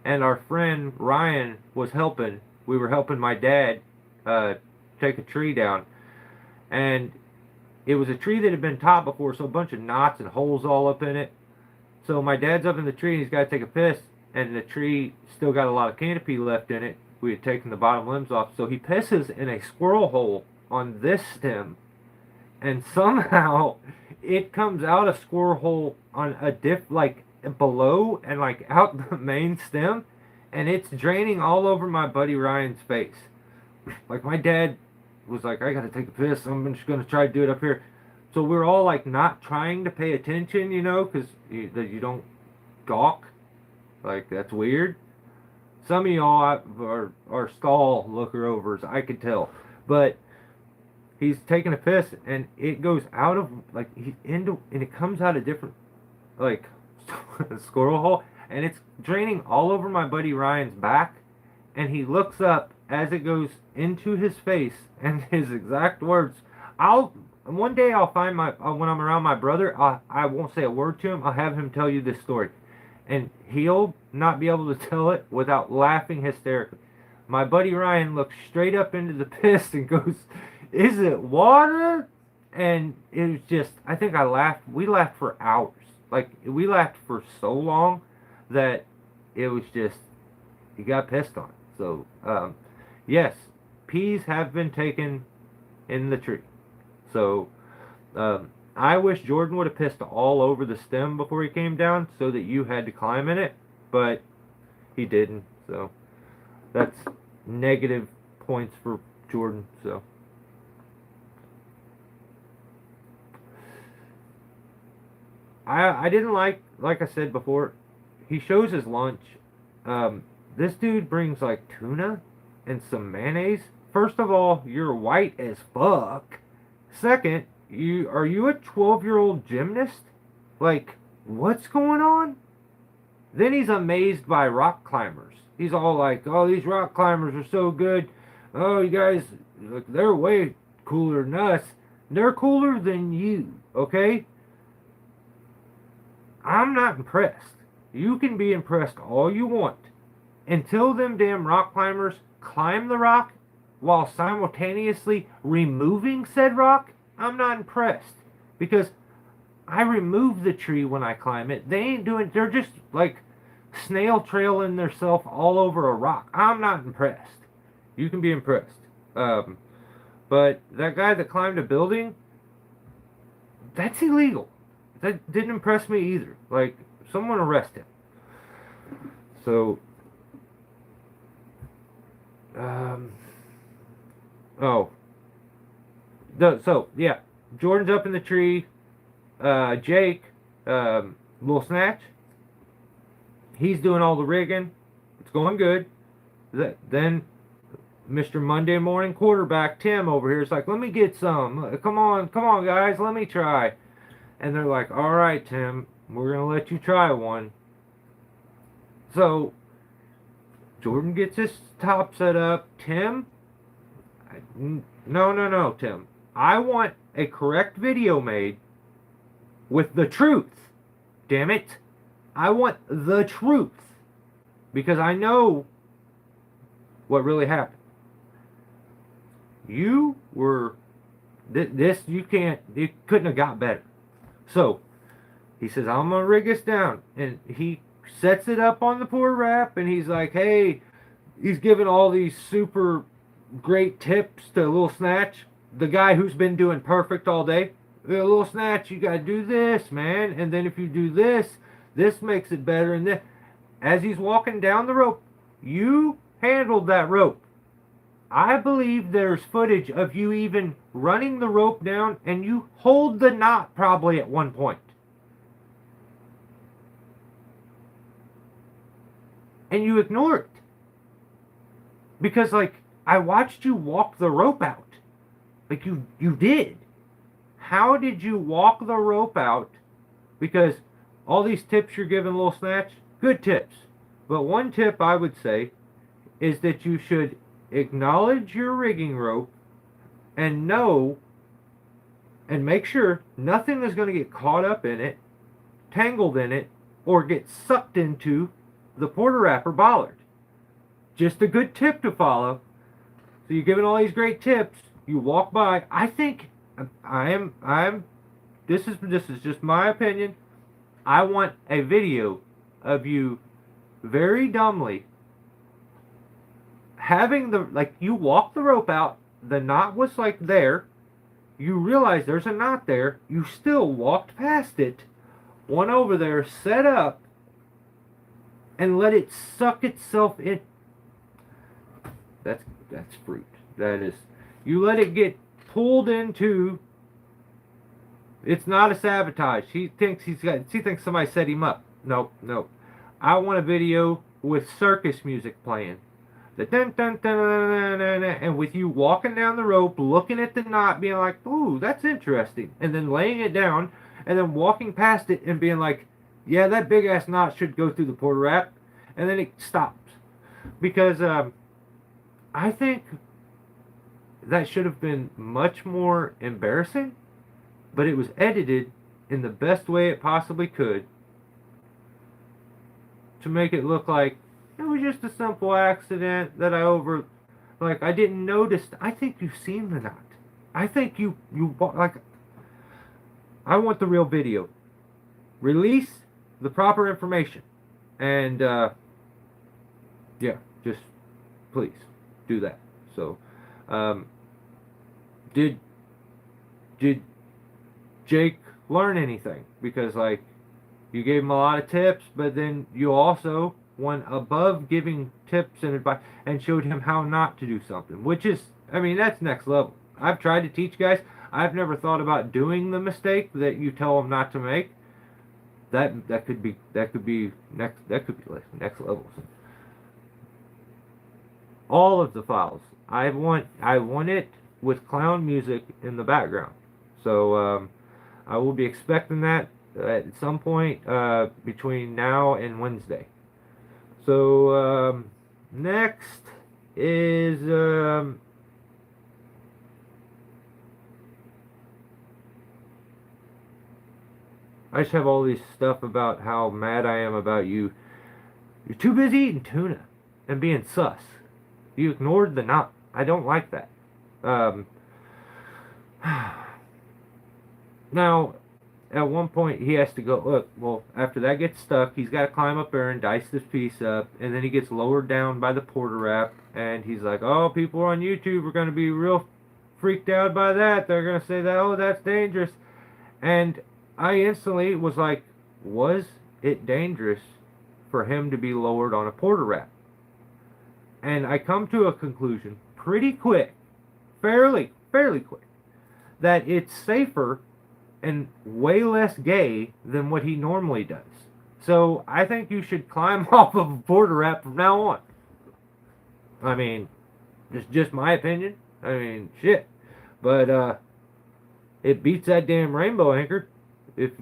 and our friend Ryan was helping. We were helping my dad take a tree down, and it was a tree that had been topped before, so a bunch of knots and holes all up in it. So my dad's up in the tree and he's got to take a piss, and the tree still got a lot of canopy left in it. We had taken the bottom limbs off, so he pisses in a squirrel hole on this stem, and somehow it comes out a squirrel hole on a like below and like out the main stem, and it's draining all over my buddy Ryan's face. Like my dad was like, I gotta take a piss. I'm just gonna try to do it up here. So we're all like not trying to pay attention, you know, because you don't gawk. Like that's weird. Some of y'all are stall looker overs. I could tell, but he's taking a piss and it goes out of like he's into and it comes out a different like squirrel hole and it's draining all over my buddy Ryan's back and he looks up as it goes into his face and his exact words I'll one day I'll find my when I'm around my brother I won't say a word to him. I'll have him tell you this story and he'll not be able to tell it without laughing hysterically. My buddy Ryan looks straight up into the piss and goes, "Is it water?" And it was just, I think I laughed. We laughed for hours. Like, we laughed for so long that it was just, he got pissed on. So, yes, peas have been taken in the tree. So, I wish Jordan would have pissed all over the stem before he came down so that you had to climb in it, but he didn't. So, that's negative points for Jordan. So, I didn't like I said before, he shows his lunch. This dude brings like tuna and some mayonnaise. First of all, you're white as fuck. Second, are you a 12-year-old gymnast? Like, what's going on? Then he's amazed by rock climbers. He's all like, "Oh, these rock climbers are so good. Oh, you guys, look, they're way cooler than us. They're cooler than you, okay? I'm not impressed. You can be impressed all you want. Until them damn rock climbers climb the rock while simultaneously removing said rock, I'm not impressed. Because I remove the tree when I climb it. They ain't doing, they're just like snail trailing themselves all over a rock. I'm not impressed. You can be impressed. But that guy that climbed a building, that's illegal. That didn't impress me either. Like, someone arrest him. So, yeah, Jordan's up in the tree. Jake, little snatch, he's doing all the rigging. It's going good. Then Mr. Monday morning quarterback Tim over here is like, "Let me get some. Come on, guys, let me try." And they're like, "All right, Tim, we're gonna let you try one." So Jordan gets his top set up. Tim, no, Tim. I want a correct video made with the truth. Damn it. I want the truth. Because I know what really happened. You were, you couldn't have got better. So, he says, "I'm going to rig this down." And he sets it up on the pour wrap, and he's like, "Hey," he's giving all these super great tips to Little Snatch, the guy who's been doing perfect all day. "Little Snatch, you got to do this, man. And then if you do this, this makes it better." And then, as he's walking down the rope, you handled that rope. I believe there's footage of you even running the rope down, and you hold the knot probably at one point. And you ignore it. Because, like, I watched you walk the rope out. Like, you did. How did you walk the rope out? Because all these tips you're giving Little Snatch, good tips. But one tip I would say is that you should acknowledge your rigging rope and know and make sure nothing is going to get caught up in it, tangled in it, or get sucked into the porter wrap or bollard. Just a good tip to follow. So you're giving all these great tips. You walk by. I think this is just my opinion. I want a video of you very dumbly having you walk the rope out, the knot was like there, you realize there's a knot there, you still walked past it, went over there, set up, and let it suck itself in. That's fruit. That is, You let it get pulled into. It's not a sabotage. She thinks somebody set him up. Nope, nope. I want a video with circus music playing. The dun dun dun dun dun dun, and with you walking down the rope, looking at the knot, being like, "Ooh, that's interesting," and then laying it down, and then walking past it and being like, "Yeah, that big ass knot should go through the porta wrap," and then it stops because I think that should have been much more embarrassing, but it was edited in the best way it possibly could to make it look like it was just a simple accident that I didn't notice. I think you've seen the knot. I think I want the real video. Release the proper information. And, yeah, just please do that. So, did Jake learn anything? Because, like, you gave him a lot of tips, but then you also went above giving tips and advice and showed him how not to do something, which is, I mean, that's next level. I've tried to teach guys. I've never thought about doing the mistake that you tell them not to make. That could be next level. All of the files. I want it with clown music in the background. So I will be expecting that at some point between now and Wednesday. So next is I just have all this stuff about how mad I am about you. You're too busy eating tuna and being sus. You ignored the knot. I don't like that. Now, at one point, he has to go, look, well, after that gets stuck, he's got to climb up there and dice this piece up, and then he gets lowered down by the porta wrap, and he's like, oh, people on YouTube are going to be real freaked out by that. They're going to say that, oh, that's dangerous. And I instantly was like, was it dangerous for him to be lowered on a porta wrap? And I come to a conclusion pretty quick, fairly quick, that it's safer and way less gay than what he normally does. So I think you should climb off of a porta wrap from now on. I mean, just my opinion. I mean, shit. But it beats that damn rainbow anchor. It's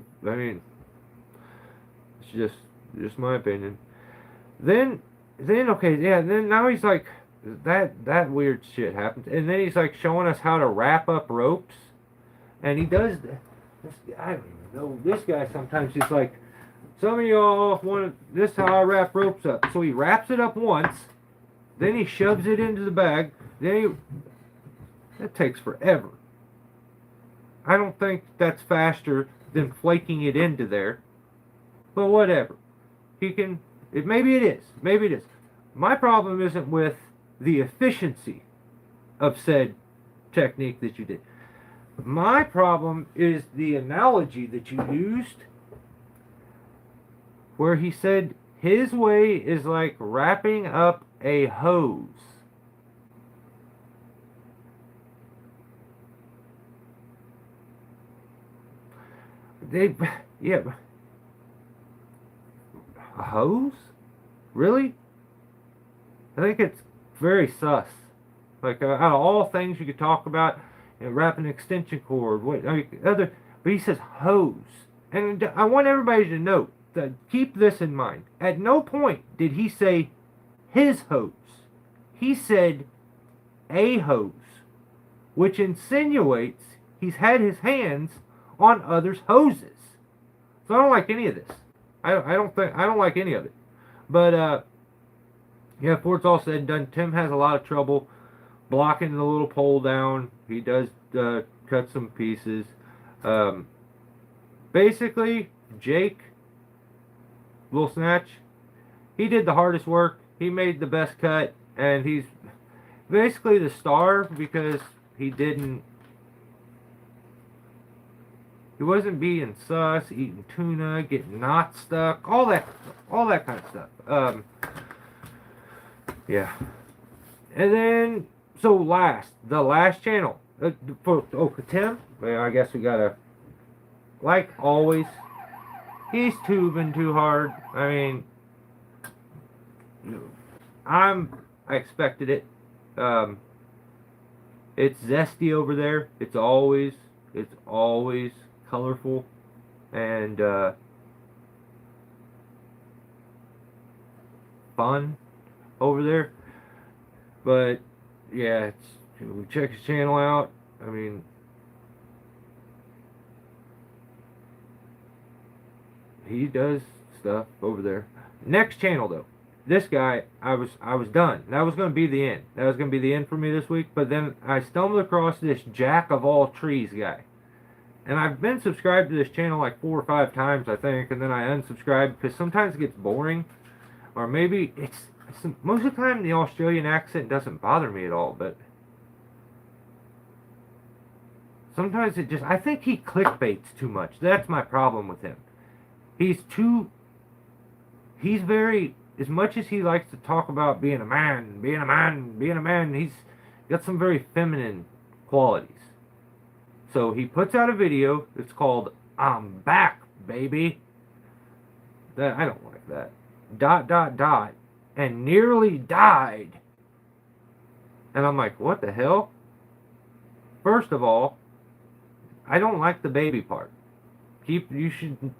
just my opinion. Then okay, yeah, then now he's like, that weird shit happens, and then he's like showing us how to wrap up ropes, and he does I don't even know, this guy sometimes he's like, some of y'all want this is how I wrap ropes up. So he wraps it up once, then he shoves it into the bag, that takes forever. I don't think that's faster than flaking it into there, but whatever. Maybe it is. My problem isn't with the efficiency of said technique that you did. My problem is the analogy that you used, where he said his way is like wrapping up a hose. Yeah. A hose? Really? I think it's very sus. Like, out of all things you could talk about, wrap an extension cord, but he says hose. And I want everybody to note, that keep this in mind. At no point did he say his hose. He said a hose, which insinuates he's had his hands on others' hoses. So I don't like any of this. I don't like any of it. But yeah, before it's all said and done, Tim has a lot of trouble blocking the little pole down. He does cut some pieces. Basically, Jake, Little Snatch, he did the hardest work. He made the best cut, and he's basically the star because he wasn't being sus, eating tuna, getting knots stuck, all that kind of stuff. Yeah. And then So the last channel for Tim. Well, I guess we gotta, like always, he's tubing too hard. I mean, I expected it. Um, it's zesty over there. It's always colorful and fun over there. But yeah, we check his channel out. I mean, he does stuff over there. Next channel though, this guy, I was done. That was going to be the end. That was going to be the end for me this week. But then I stumbled across this jack of all trees guy, and I've been subscribed to this channel like 4 or 5 times, I think, and then I unsubscribed because sometimes it gets boring, or maybe it's most of the time the Australian accent doesn't bother me at all, but sometimes it just, I think he clickbaits too much. That's my problem with him. He's too, he's very, as much as he likes to talk about being a man, being a man, being a man, he's got some very feminine qualities. So he puts out a video, it's called "I'm Back, Baby." That, I don't like that. ... And nearly died. And I'm like, what the hell? First of all, I don't like the baby part. You should,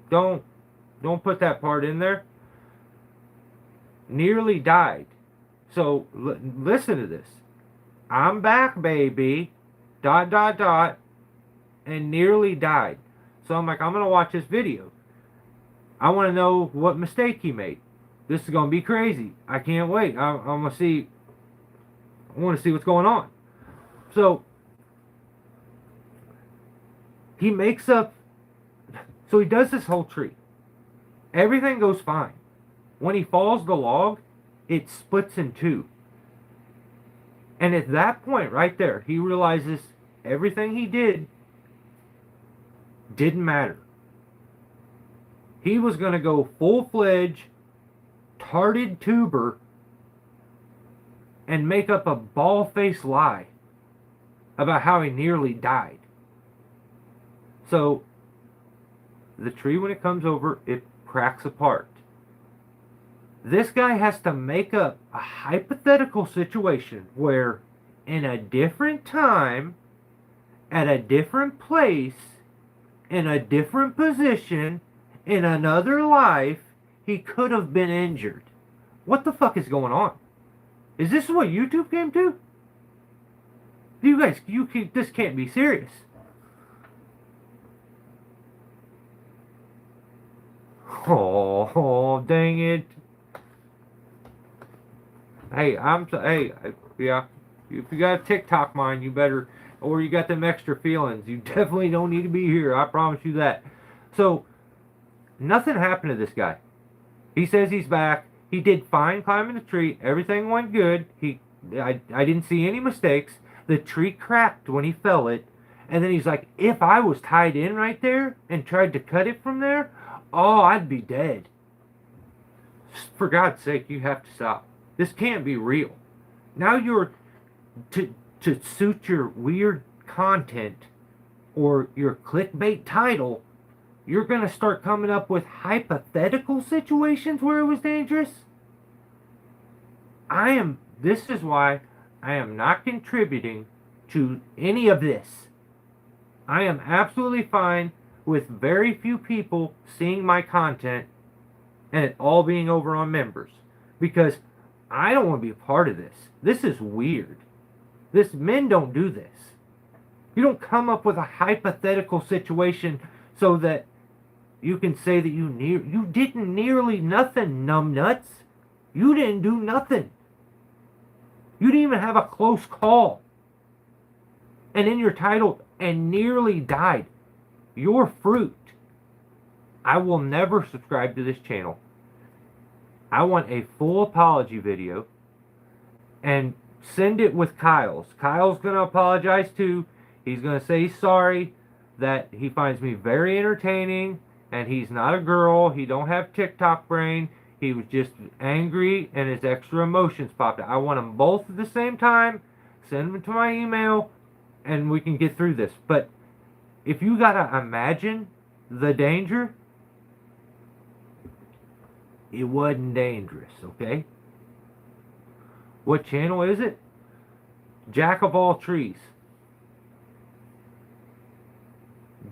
don't put that part in there. Nearly died. So listen to this. I'm back, baby. ... And nearly died. So I'm like, I'm gonna watch this video. I want to know what mistake he made. This is gonna be crazy. I can't wait. I'm gonna see. I want to see what's going on. So he makes up. So he does this whole tree. Everything goes fine. When he falls the log, it splits in two. And at that point right there, he realizes everything he did didn't matter. He was going to go full-fledged, tarted tuber and make up a bald-faced lie about how he nearly died. So the tree, when it comes over, it cracks apart. This guy has to make up a hypothetical situation where in a different time, at a different place, in a different position, in another life, he could have been injured. What the fuck is going on? Is this what YouTube came to? You guys, this can't be serious. Oh, dang it. Hey, yeah. If you got a TikTok mind, you better, or you got them extra feelings, you definitely don't need to be here. I promise you that. So, nothing happened to this guy. He says he's back. He did fine climbing the tree. Everything went good. I didn't see any mistakes. The tree cracked when he fell it. And then he's like, if I was tied in right there and tried to cut it from there, oh, I'd be dead. For God's sake, you have to stop. This can't be real. Now you're, to suit your weird content or your clickbait title, you're going to start coming up with hypothetical situations where it was dangerous? This is why I am not contributing to any of this. I am absolutely fine with very few people seeing my content and it all being over on members. Because I don't want to be a part of this. This is weird. Men don't do this. You don't come up with a hypothetical situation so that you can say that you didn't nearly nothing, numbnuts. You didn't do nothing. You didn't even have a close call. And in your title, and nearly died. Your fruit. I will never subscribe to this channel. I want a full apology video. And send it with Kyle's. Kyle's going to apologize too. He's going to say he's sorry, that he finds me very entertaining, and he's not a girl. He don't have TikTok brain. He was just angry and his extra emotions popped out. I want them both at the same time. Send them to my email and we can get through this. But if you gotta imagine the danger, it wasn't dangerous, okay? What channel is it? Jack of all trees.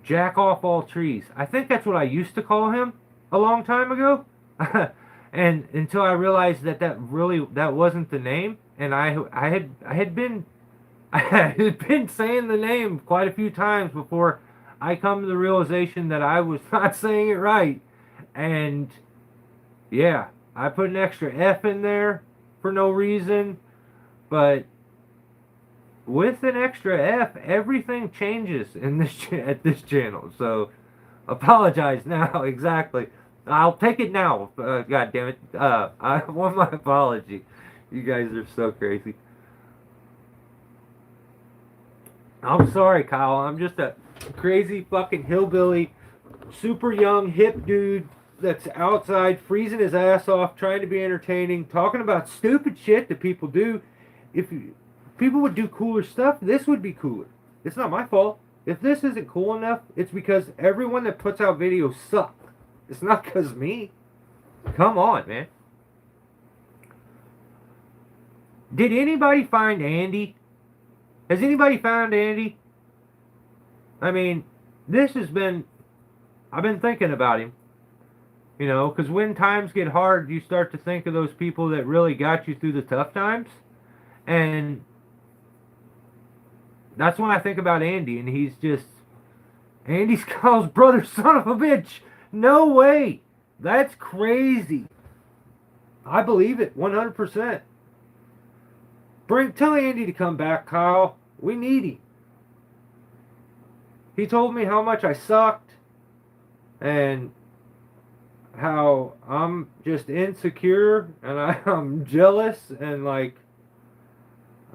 Jack off all trees. I think that's what I used to call him a long time ago. And until I realized that wasn't the name, and I had been I had been saying the name quite a few times before I come to the realization that I was not saying it right. And yeah, I put an extra F in there for no reason, but with an extra F, everything changes in this at this channel. So apologize now. Exactly. I'll take it now. God damn it. I want my apology. You guys are so crazy. I'm sorry, Kyle. I'm just a crazy fucking hillbilly, super young, hip dude that's outside freezing his ass off, trying to be entertaining, talking about stupid shit that people do. If people would do cooler stuff, this would be cooler. It's not my fault. If this isn't cool enough, it's because everyone that puts out videos suck. It's not because of me. Come on, man. Did anybody find Andy? Has anybody found Andy? I mean, I've been thinking about him. You know, because when times get hard, you start to think of those people that really got you through the tough times. And that's when I think about Andy, and Andy's Kyle's brother, son of a bitch. No way. That's crazy. I believe it, 100%. Tell Andy to come back, Kyle. We need him. He told me how much I sucked and how I'm just insecure and I'm jealous and like,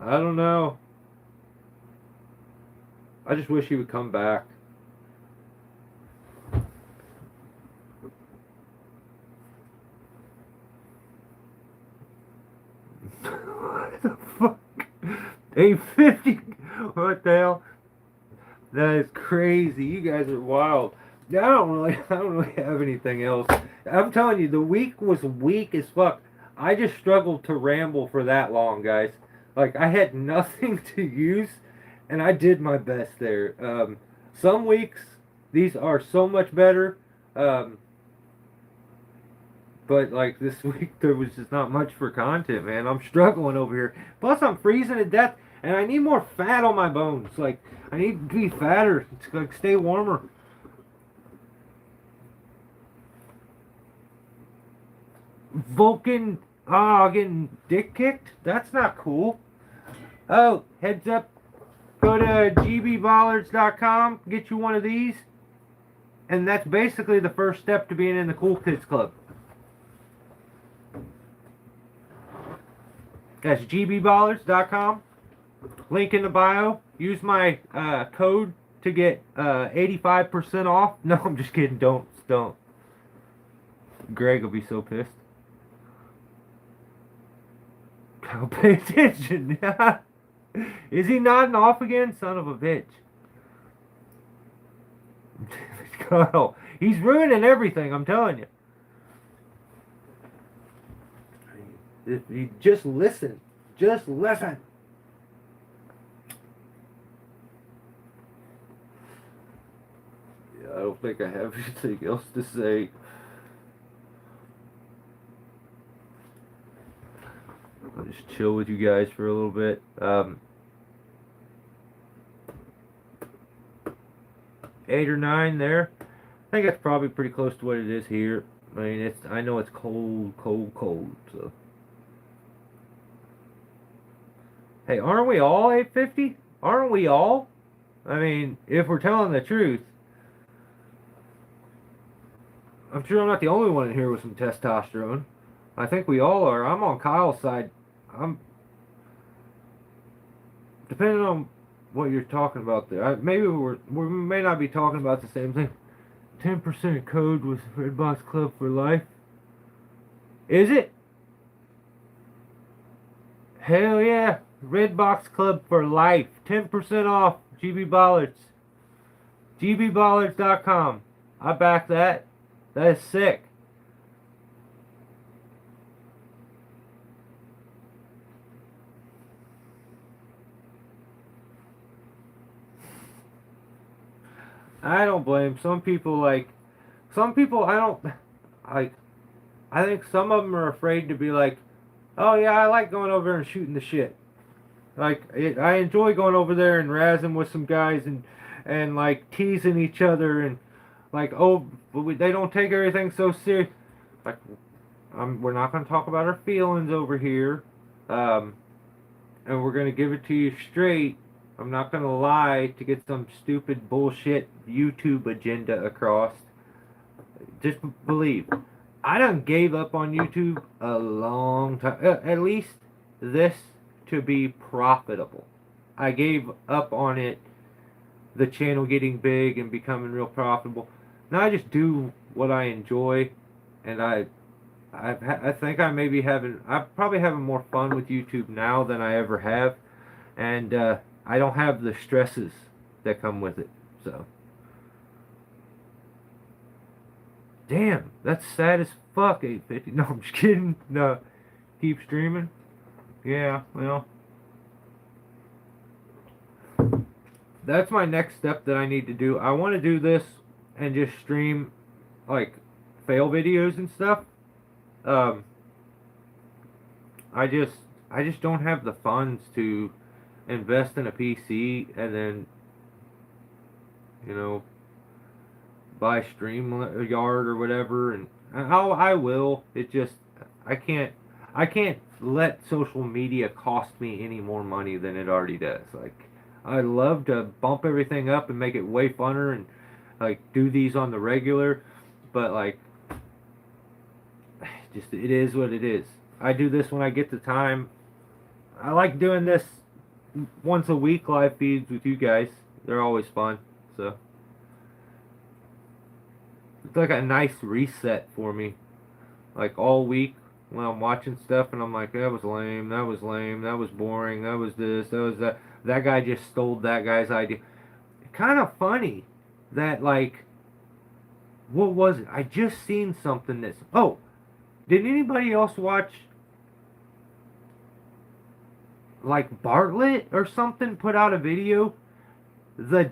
I don't know. I just wish he would come back. What the fuck? 850? What the hell? That is crazy. You guys are wild. I don't really have anything else. I'm telling you, the week was weak as fuck. I just struggled to ramble for that long, guys. Like, I had nothing to use, and I did my best there. Some weeks, these are so much better. But, like, this week, there was just not much for content, man. I'm struggling over here. Plus, I'm freezing to death, and I need more fat on my bones. Like, I need to be fatter to, like, stay warmer. Vulcan, getting dick kicked? That's not cool. Oh, heads up. Go to gbbollards.com, get you one of these. And that's basically the first step to being in the Cool Kids Club. That's gbbollards.com. Link in the bio. Use my code to get 85% off. No, I'm just kidding. Don't. Greg will be so pissed. Kyle, pay attention. Is he nodding off again? Son of a bitch. Kyle, he's ruining everything, I'm telling you. If you just listen. Just listen. Yeah, I don't think I have anything else to say. I'll just chill with you guys for a little bit. 8 or 9 there. I think that's probably pretty close to what it is here. I mean, I know it's cold, so. Hey, aren't we all 850? Aren't we all? I mean, if we're telling the truth, I'm sure I'm not the only one in here with some testosterone. I think we all are. I'm on Kyle's side. Depending on what you're talking about there. Maybe we may not be talking about the same thing. 10% code with Redbox Club for life. Is it? Hell yeah. Red Box Club for life. 10% off GB Ballards. GBballards.com. I back that. That is sick. I don't blame some people. Some people I don't like. I think some of them are afraid to be like, oh yeah, I like going over there and shooting the shit. I enjoy going over there and razzing with some guys and like teasing each other and like, oh, but they don't take everything so serious. Like, we're not going to talk about our feelings over here, um, and we're going to give it to you straight. I'm not going to lie to get some stupid bullshit YouTube agenda across. Just believe. I done gave up on YouTube a long time. At least this to be profitable. I gave up on it, the channel getting big and becoming real profitable. Now I just do what I enjoy, and I think I'm probably having more fun with YouTube now than I ever have, and I don't have the stresses that come with it. So, damn, that's sad as fuck. 850. No, I'm just kidding. No, keep streaming. Yeah, well, that's my next step that I need to do. I want to do this and just stream like fail videos and stuff. Um, I just I just don't have the funds to invest in a PC and then you know buy StreamYard or whatever. And I will. It just I can't let social media cost me any more money than it already does. Like I love to bump everything up and make it way funner and like do these on the regular, but like just it is what it is. I do this when I get the time. I like doing this once a week live feeds with you guys. They're always fun. So it's like a nice reset for me. Like all week when I'm watching stuff and I'm like, that was lame, that was lame, that was boring, that was this, that was that. That guy just stole that guy's idea. Kind of funny that like, what was it? I just seen something that's, oh, did anybody else watch like Bartlett or something put out a video the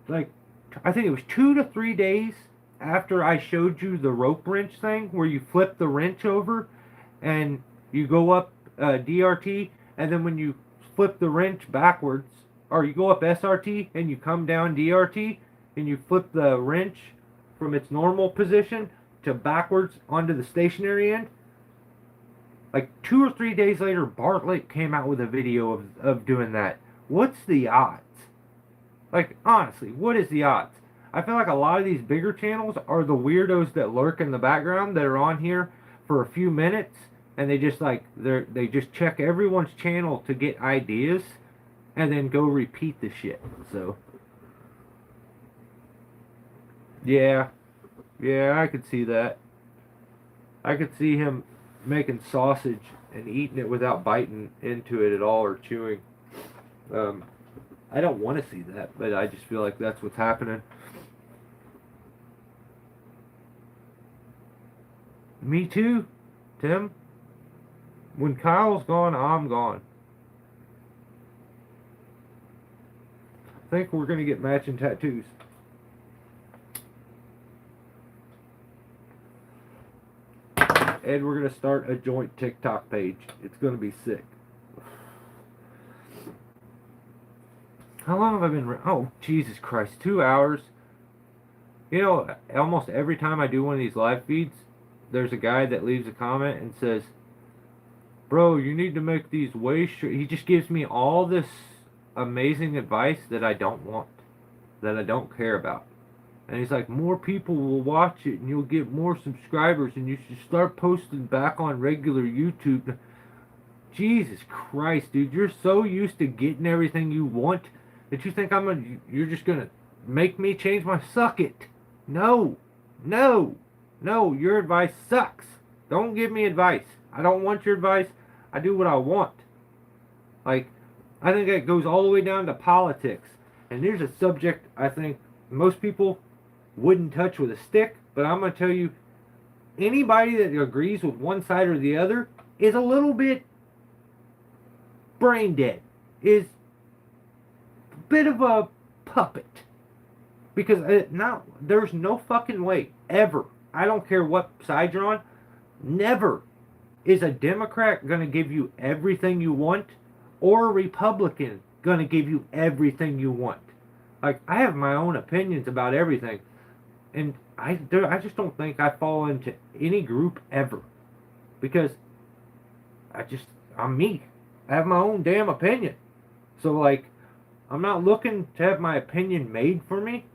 like I think it was 2 to 3 days after I showed you the rope wrench thing where you flip the wrench over and you go up DRT, and then when you flip the wrench backwards, or you go up SRT and you come down DRT and you flip the wrench from its normal position to backwards onto the stationary end. Like 2 or 3 days later, Bartlett came out with a video of doing that. What's the odds? Like, honestly, what is the odds? I feel like a lot of these bigger channels are the weirdos that lurk in the background that are on here for a few minutes, and they just like they just check everyone's channel to get ideas and then go repeat the shit. So yeah, I could see that. I could see him making sausage and eating it without biting into it at all or chewing. Um, I don't want to see that, but I just feel like that's what's happening. Me too, Tim. When Kyle's gone, I'm gone. I think we're gonna get matching tattoos. And we're gonna start a joint TikTok page. It's gonna be sick. How long have I been? Oh, Jesus Christ, 2 hours. You know, almost every time I do one of these live feeds, there's a guy that leaves a comment and says, "Bro, you need to make these way short." He just gives me all this amazing advice that I don't want, that I don't care about. And he's like, more people will watch it and you'll get more subscribers and you should start posting back on regular YouTube. Jesus Christ, dude, you're so used to getting everything you want that you think you're just gonna make me change my suck it. No, no, no, your advice sucks. Don't give me advice. I don't want your advice. I do what I want. Like, I think that goes all the way down to politics. And there's a subject I think most people wouldn't touch with a stick, but I'm going to tell you, anybody that agrees with one side or the other is a little bit brain dead, is a bit of a puppet. Because there's no fucking way, ever, I don't care what side you're on, never is a Democrat going to give you everything you want, or a Republican going to give you everything you want. Like, I have my own opinions about everything, and I just don't think I fall into any group ever, because I'm me. I have my own damn opinion. So, like, I'm not looking to have my opinion made for me.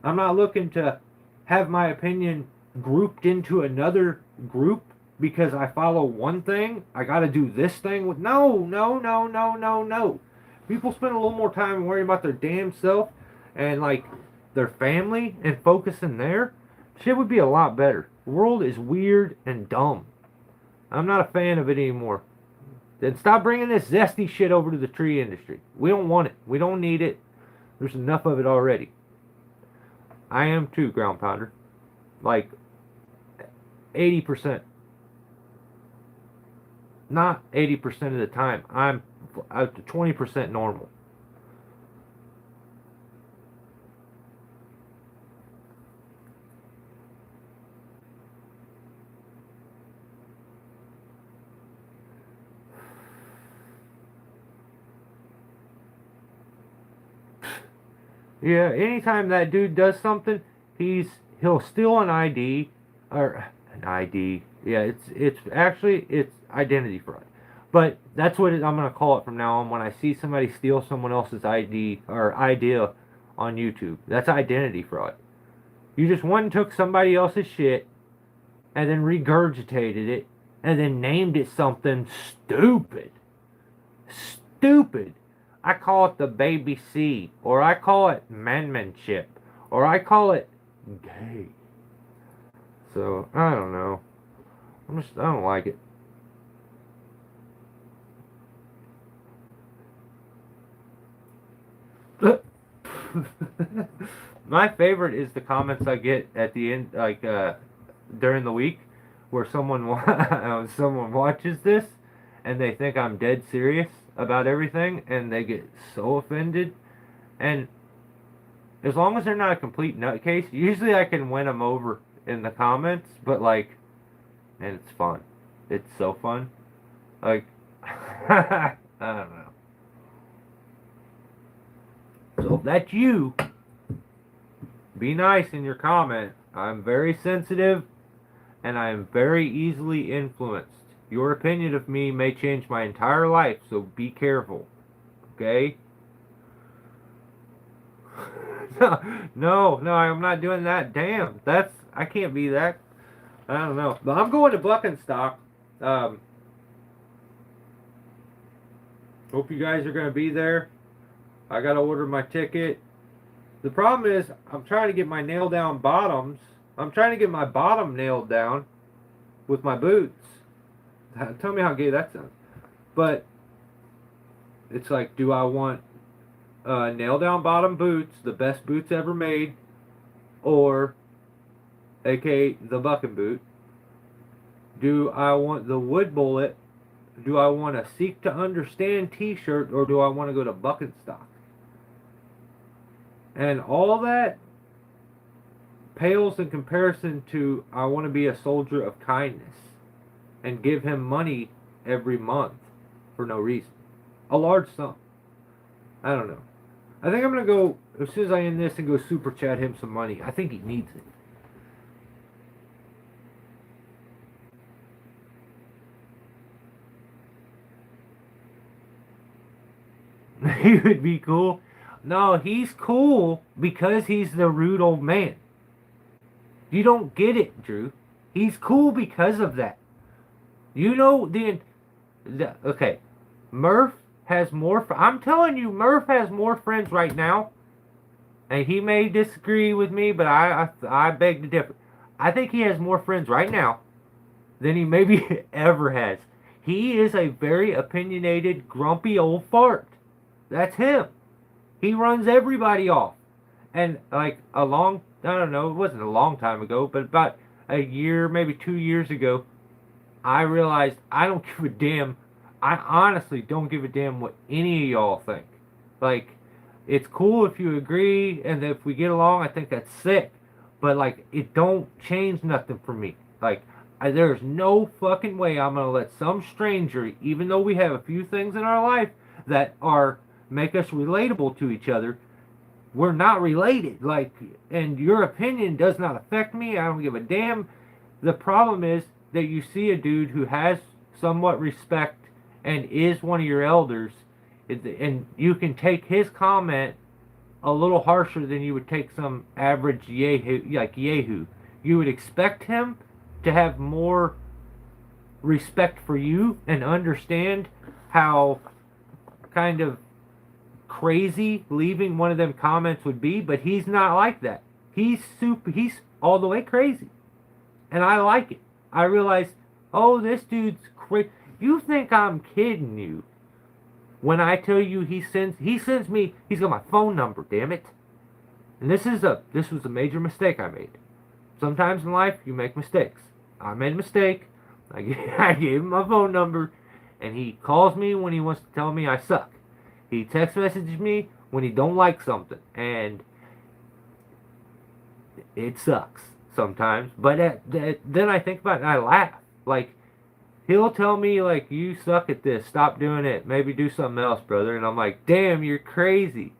I'm not looking to have my opinion grouped into another group because I follow one thing. I got to do this thing with no. People spend a little more time worrying about their damn self and like their family and focusing there. Shit would be a lot better. The world is weird and dumb. I'm not a fan of it anymore. Then stop bringing this zesty shit over to the tree industry. We don't want it. We don't need it. There's enough of it already. I am too, Ground Pounder. Like 80%. Not 80% of the time. I'm out to 20% normal. Yeah, anytime that dude does something, he'll steal an ID or an ID. Yeah, it's identity fraud. But that's what I'm gonna call it from now on. When I see somebody steal someone else's ID or idea on YouTube, that's identity fraud. You just went and took somebody else's shit and then regurgitated it and then named it something stupid. Stupid. I call it the baby C, or I call it manmanship, or I call it gay. So, I don't know. I don't like it. My favorite is the comments I get at the end, like, during the week, where someone watches this, and they think I'm dead serious about everything, and they get so offended. And as long as they're not a complete nutcase, usually I can win them over in the comments. But like, and it's fun. It's so fun. Like, I don't know. So if that's you, be nice in your comment. I'm very sensitive, and I am very easily influenced. Your opinion of me may change my entire life, so be careful. Okay? No, I'm not doing that. Damn, I can't be that. I don't know. But I'm going to Buckenstock. Hope you guys are going to be there. I got to order my ticket. The problem is, I'm trying to get my nail down bottoms. I'm trying to get my bottom nailed down with my boots. Tell me how gay that sounds. But it's like, do I want nail down bottom boots, the best boots ever made, or aka the bucking boot? Do I want the wood bullet? Do I want a Seek to Understand t-shirt, or do I want to go to Buckenstock? And all that pales in comparison to I want to be a soldier of kindness and give him money every month for no reason. A large sum. I don't know. I think I'm going to go, as soon as I end this, and go super chat him some money. I think he needs it. He would be cool. No, he's cool because he's the rude old man. You don't get it, Drew. He's cool because of that. You know okay, Murph has more. I'm telling you, Murph has more friends right now, and he may disagree with me, but I beg to differ. I think he has more friends right now than he maybe ever has. He is a very opinionated, grumpy old fart. That's him. He runs everybody off. And like I don't know, it wasn't a long time ago, but about a year, maybe 2 years ago, I realized I don't give a damn. I honestly don't give a damn what any of y'all think. Like, it's cool if you agree and if we get along. I think that's sick. But like, it don't change nothing for me. Like, there's no fucking way I'm gonna let some stranger, even though we have a few things in our life that are make us relatable to each other, we're not related. Like, and your opinion does not affect me. I don't give a damn. The problem is that you see a dude who has somewhat respect and is one of your elders, and you can take his comment a little harsher than you would take some average yahoo, like Yahoo. You would expect him to have more respect for you and understand how kind of crazy leaving one of them comments would be, but he's not like that. He's all the way crazy. And I like it. I realize, oh, this dude's crazy. You think I'm kidding you when I tell you he sends me, he's got my phone number, damn it. And this was a major mistake I made. Sometimes in life you make mistakes. I made a mistake. I gave him my phone number, and he calls me when he wants to tell me I suck. He text messages me when he don't like something, and it sucks sometimes. But then I think about it and I laugh. Like, he'll tell me, like, you suck at this, stop doing it, maybe do something else, brother. And I'm like, damn, you're crazy.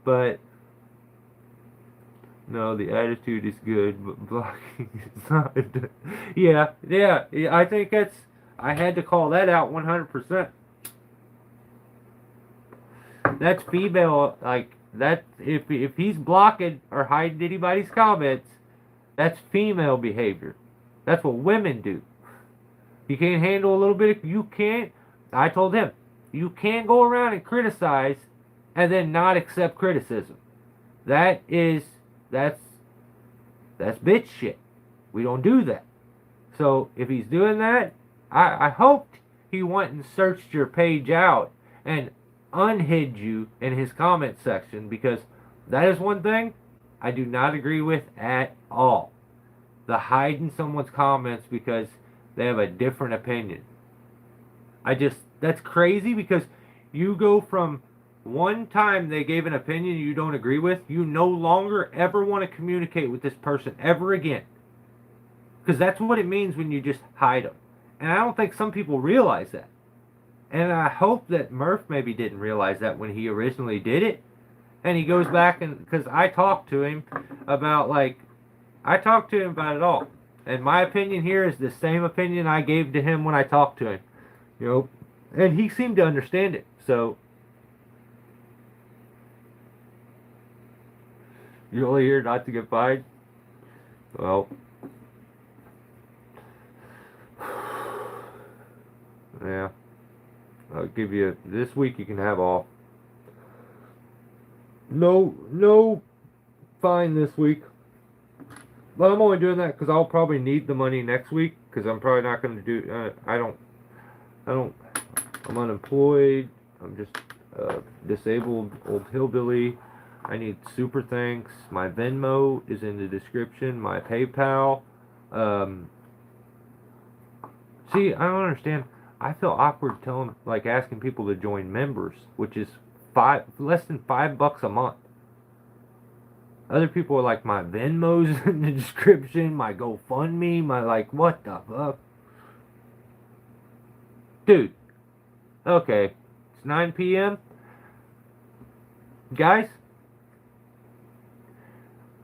But no, the attitude is good, but blocking is not. Yeah, I think I had to call that out 100%. That's female, like, that, if he's blocking or hiding anybody's comments, that's female behavior. That's what women do. You can't handle a little bit, you can't, I told him, you can't go around and criticize and then not accept criticism. That's bitch shit. We don't do that. So if he's doing that, I hoped he went and searched your page out and unhid you in his comment section, because that is one thing I do not agree with at all. The hiding someone's comments because they have a different opinion. That's crazy, because you go from one time they gave an opinion you don't agree with, you no longer ever want to communicate with this person ever again. Because that's what it means when you just hide them. And I don't think some people realize that. And I hope that Murph maybe didn't realize that when he originally did it. And he goes back and, because I talked to him about it all. And my opinion here is the same opinion I gave to him when I talked to him. You know, and he seemed to understand it. So, you're only here not to get fined? Well, yeah. I'll give you, this week you can have off. No fine this week. But I'm only doing that because I'll probably need the money next week, because I'm probably not going to do, I'm unemployed. I'm just a disabled old hillbilly. I need super thanks. My Venmo is in the description. My PayPal. See, I don't understand. I feel awkward asking people to join members, which is less than $5 a month. Other people are like, my Venmo's in the description, my GoFundMe, what the fuck? Dude, okay, it's 9 p.m. Guys,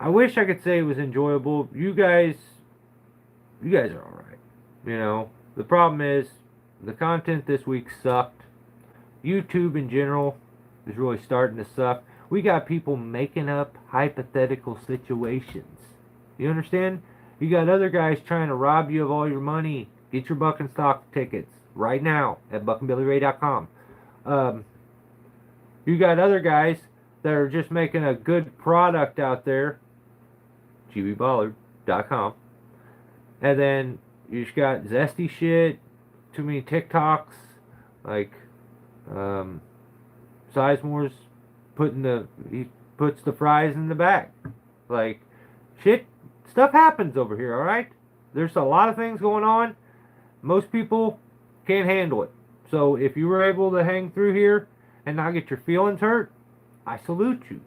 I wish I could say it was enjoyable. You guys are alright. You know, the problem is, the content this week sucked. YouTube in general is really starting to suck. We got people making up hypothetical situations. You understand? You got other guys trying to rob you of all your money. Get your Buck and Stock tickets right now at buckandbillyray.com. You got other guys that are just making a good product out there, gballard.com. And then You just got zesty shit, too many TikToks, like Sizemore's he puts the fries in the back. Like shit, stuff happens over here. All right, there's a lot of things going on. Most people can't handle it. So if you were able to hang through here and not get your feelings hurt, I salute you.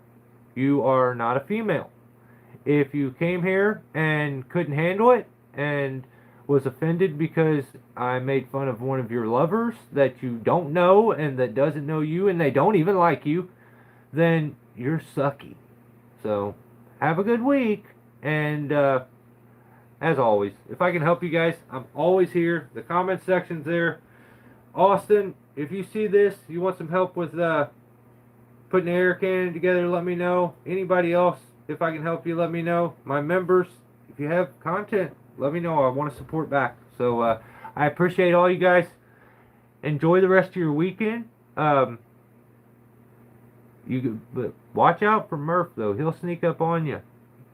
You are not a female. If you came here and couldn't handle it and was offended because I made fun of one of your lovers that you don't know and that doesn't know you and they don't even like you, then you're sucky. So have a good week. And as always, if I can help you guys, I'm always here. The comment section's there. Austin, if you see this, you want some help with putting the air cannon together, let me know. Anybody else, if I can help you, let me know. My members, if you have content, let me know. I want to support back. So I appreciate all you guys. Enjoy the rest of your weekend. But watch out for Murph, though. He'll sneak up on you.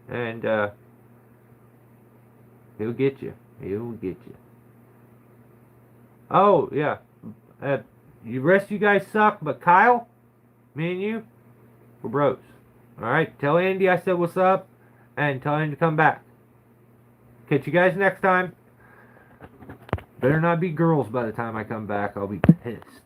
And he'll get you. He'll get you. Oh, yeah. The rest of you guys suck, but Kyle, me and you, we're bros. Alright? Tell Andy I said what's up, and tell him to come back. Catch you guys next time. Better not be girls by the time I come back. I'll be pissed.